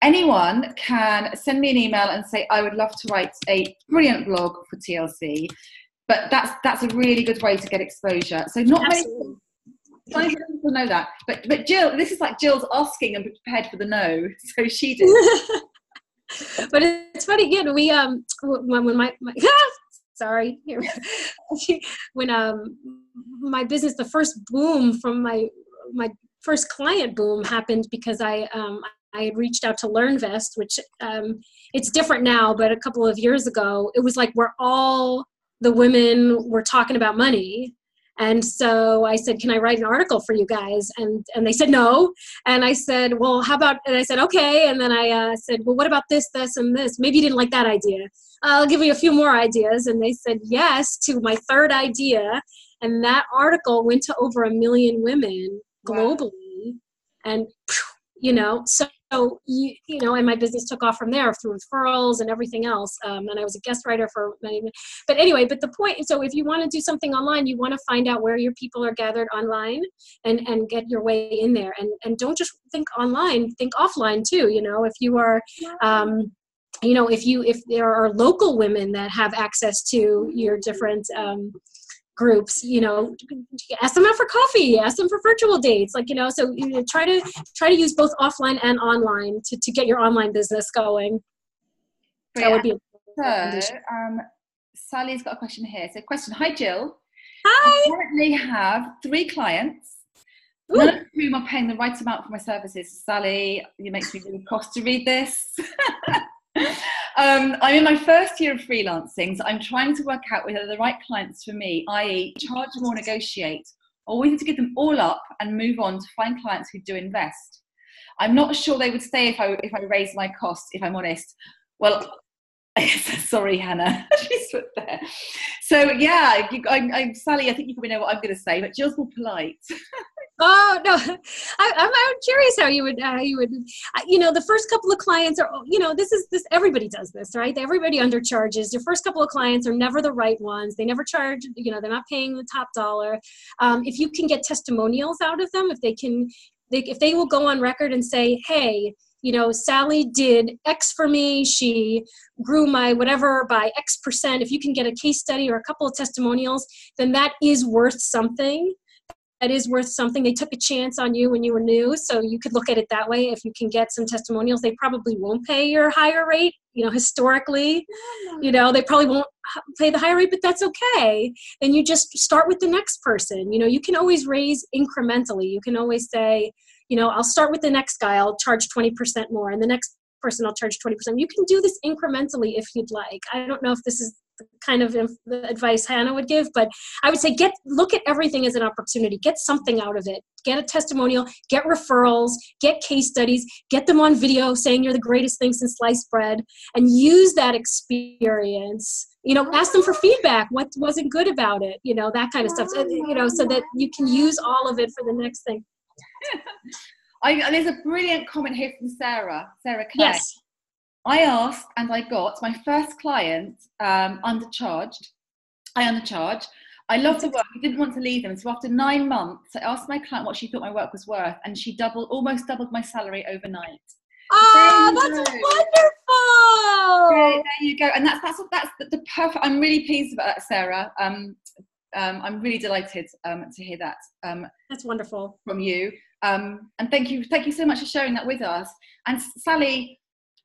Anyone can send me an email and say, I would love to write a brilliant blog for TLC. But that's a really good way to get exposure. So not many people know that. But Jill, this is like Jill's asking and prepared for the no. So she did. But it's funny again. We when my sorry. When my business, the first boom from my first client boom happened because I had reached out to LearnVest, which it's different now, but a couple of years ago, it was like where all the women were talking about money. And so I said, can I write an article for you guys? And they said no. And I said, well, how about, and I said, okay. And then I said, well, what about this, this, and this? Maybe you didn't like that idea. I'll give you a few more ideas. And they said yes to my third idea. And that article went to over 1 million women globally. Wow. And, so and my business took off from there through referrals and everything else. And I was a guest writer for many, but anyway, but the point, so if you want to do something online, you want to find out where your people are gathered online and get your way in there. And don't just think online, think offline too. If you are, if there are local women that have access to your different, groups, ask them out for coffee, ask them for virtual dates, so try to use both offline and online to get your online business going. That would be Sally's got a question here. So question, hi Jill. Hi. I currently have 3 clients None of whom are paying the right amount for my services. Sally, it makes me really cross to read this. I'm in my first year of freelancing, so I'm trying to work out whether the right clients for me, i.e. charge more, negotiate, or we need to give them all up and move on to find clients who do invest. I'm not sure they would stay if I raise my costs, if I'm honest. Well, sorry, Hannah, she's put there. So yeah, Sally, I think you probably know what I'm going to say, but Jill's more polite. Oh no, I'm curious how you would, the first couple of clients are, this everybody does this, right? Everybody undercharges. Your first couple of clients are never the right ones. They never charge, they're not paying the top dollar. If you can get testimonials out of them, if they will go on record and say, hey, Sally did X for me. She grew my whatever by X percent. If you can get a case study or a couple of testimonials, then that is worth something. That is worth something. They took a chance on you when you were new, so you could look at it that way. If you can get some testimonials, they probably won't pay your higher rate. Historically, they probably won't pay the higher rate, but that's okay. Then you just start with the next person. You can always raise incrementally. You can always say, I'll start with the next guy. I'll charge 20% more, and the next person I'll charge 20%. You can do this incrementally if you'd like. I don't know if this is the kind of the advice Hannah would give, but I would say look at everything as an opportunity. Get something out of it. Get a testimonial, get referrals, get case studies, get them on video saying you're the greatest thing since sliced bread, and use that experience. Ask them for feedback. What wasn't good about it? That kind of stuff. So that you can use all of it for the next thing. There's a brilliant comment here from Sarah Clay. Yes. I asked and I got my first client undercharged. I undercharged. I loved the work. I didn't want to leave them. So after 9 months, I asked my client what she thought my work was worth, and she almost doubled my salary overnight. Oh, that's wonderful! There you go. And that's the perfect. I'm really pleased about that, Sarah. I'm really delighted to hear that. That's wonderful from you. And thank you so much for sharing that with us. And Sally,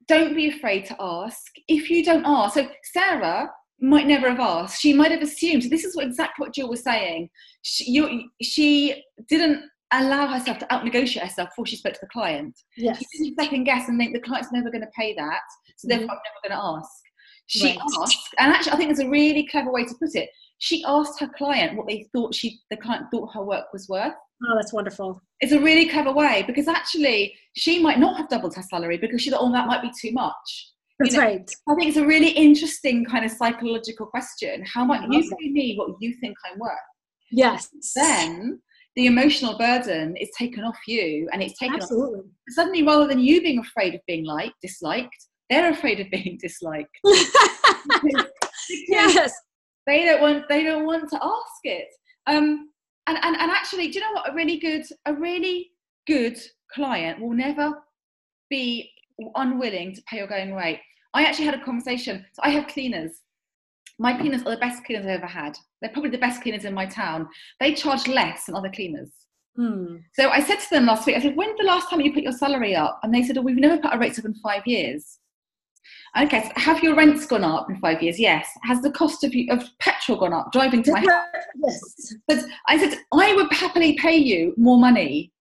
don't be afraid to ask. If you don't ask, so Sarah might never have asked. She might have assumed. So this is exactly what Jill was saying. She didn't allow herself to out-negotiate herself before she spoke to the client. Yes. She didn't second guess and think the client's never going to pay that, so therefore I'm never going to ask. She asked, and actually I think there's a really clever way to put it. She asked her client what they thought the client thought her work was worth. Oh, that's wonderful. It's a really clever way, because actually she might not have doubled her salary because she thought, oh, that might be too much. That's right. I think it's a really interesting kind of psychological question. How much you pay me what you think I'm worth? Yes. Then the emotional burden is taken off you, and it's taken Absolutely. off. Suddenly, rather than you being afraid of being disliked, they're afraid of being disliked. Yes. They don't want to ask it. And actually, do you know what? A really good client will never be unwilling to pay your going rate. I actually had a conversation. So I have cleaners. My cleaners are the best cleaners I've ever had. They're probably the best cleaners in my town. They charge less than other cleaners. So I said to them last week, I said, when's the last time you put your salary up? And they said, oh, we've never put our rates up in 5 years. Okay, so have your rents gone up in 5 years? Yes. Has the cost of petrol gone up, driving to my house? Yes. But I said, I would happily pay you more money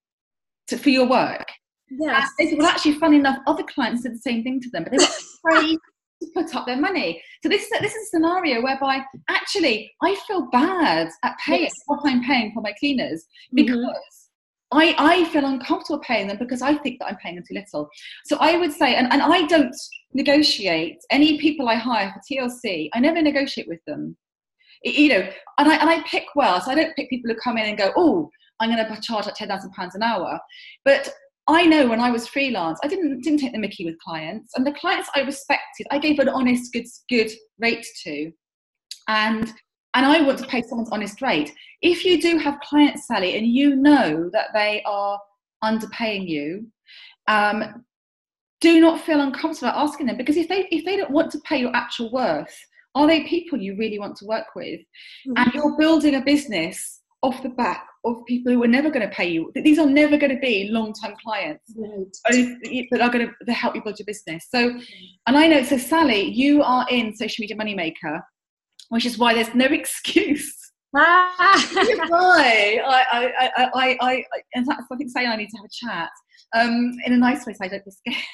for your work. Yes. And they said, well, actually, funny enough, other clients did the same thing to them, but they were afraid to put up their money. So this is a scenario whereby actually I feel bad at paying what I'm paying for my cleaners, because I feel uncomfortable paying them because I think that I'm paying them too little. So I would say, and I don't negotiate any people I hire for TLC. I never negotiate with them, and I pick well. So I don't pick people who come in and go, oh, I'm going to charge like £10,000 an hour. But I know when I was freelance, I didn't take the mickey with clients, and the clients I respected, I gave an honest, good rate to, and I want to pay someone's honest rate. If you do have clients, Sally, and you know that they are underpaying you, do not feel uncomfortable asking them, because if they don't want to pay your actual worth, are they people you really want to work with? And you're building a business off the back of people who are never going to pay you. These are never going to be long-term clients that are going to help you build your business. So, and I know, so Sally, you are in Social Media Moneymaker, which is why there's no excuse Why? In fact, I think Sally and I need to have a chat in a nice way so I don't be scared.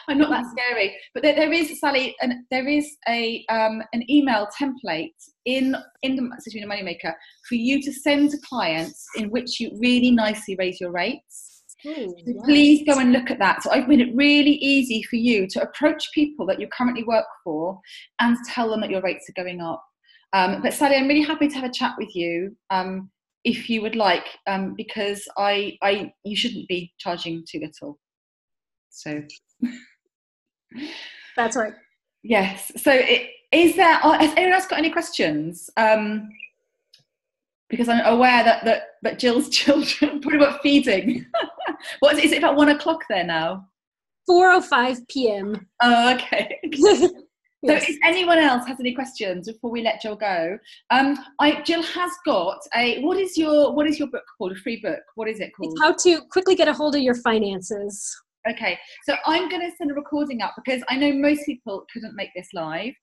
I'm not that scary, but there is, Sally, and there is an email template in the Situation Moneymaker for you to send to clients in which you really nicely raise your rates. Ooh, So yes. please go and look at that. So I've made it really easy for you to approach people that you currently work for and tell them that your rates are going up. But Sally, I'm really happy to have a chat with you if you would like, because you shouldn't be charging too little. So That's right. yes. So has anyone else got any questions? Because I'm aware that Jill's children probably about feeding. What is it? Is it about 1 o'clock there now? 4:05 p.m. Oh, okay. Yes. So if anyone else has any questions before we let Jill go, Jill has got what is your book called? A free book? What is it called? It's how to quickly get a hold of your finances. Okay, so I'm going to send a recording up because I know most people couldn't make this live.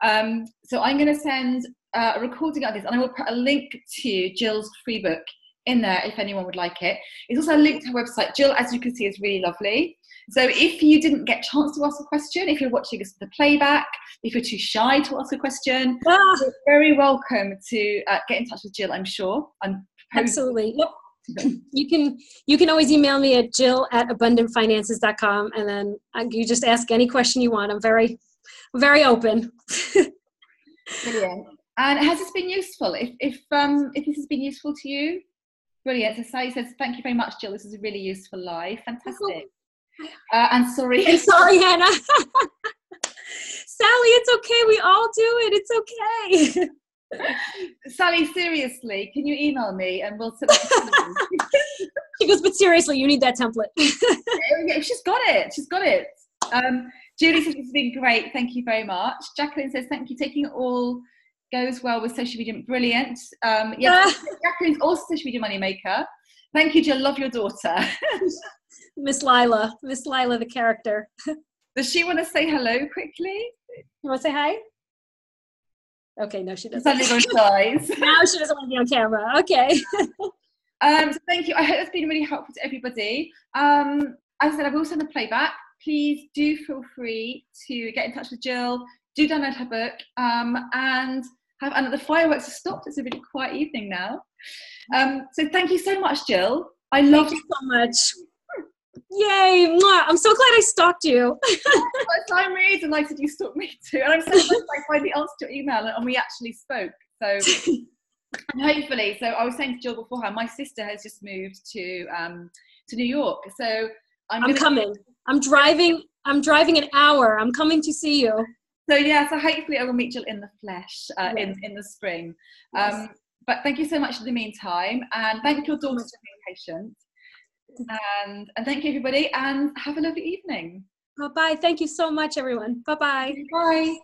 So I'm going to send a recording of this, and I will put a link to Jill's free book in there if anyone would like it. It's also a link to her website. Jill, as you can see, is really lovely. So if you didn't get a chance to ask a question, if you're watching us the playback, if you're too shy to ask a question, you're very welcome to get in touch with Jill, I'm sure. Absolutely. Yep. You can always email me at jill@abundantfinances.com, and then you just ask any question you want. I'm very open. Brilliant. And has this been useful? If this has been useful to you, brilliant. So Sally says, thank you very much, Jill. This is a really useful live. Fantastic. And sorry. And sorry, Hannah. Sally, it's okay. We all do it. It's okay. Sally, seriously, can you email me and we'll set up a She goes, but seriously, you need that template. Yeah, she's got it. Julie says it's been great. Thank you very much. Jacqueline says, thank you. Taking it all goes well with social media. Brilliant. Jacqueline's also social media moneymaker. Thank you, Jill. Love your daughter. Miss Lila, the character. Does she want to say hello quickly? You want to say hi? Okay, no, she doesn't. Now she doesn't want to be on camera. Okay. So thank you. I hope that's been really helpful to everybody. As I said, I will send the playback. Please do feel free to get in touch with Jill. Do download her book. And the fireworks have stopped. It's a really quiet evening now. So thank you so much, Jill. Thank you so much. Yay! Mwah. I'm so glad I stalked you. I'm really delighted you stalked me too. And I'm so glad I finally answered your email and we actually spoke. So and hopefully, so I was saying to Jill beforehand, my sister has just moved to New York. So I'm coming. I'm driving an hour. I'm coming to see you. So yeah, so hopefully I will meet Jill in the flesh in the spring. Yes. But thank you so much in the meantime, and thank your daughter for being patient. And thank you everybody, and have a lovely evening. Bye-bye. Thank you so much, everyone. Bye-bye. Bye.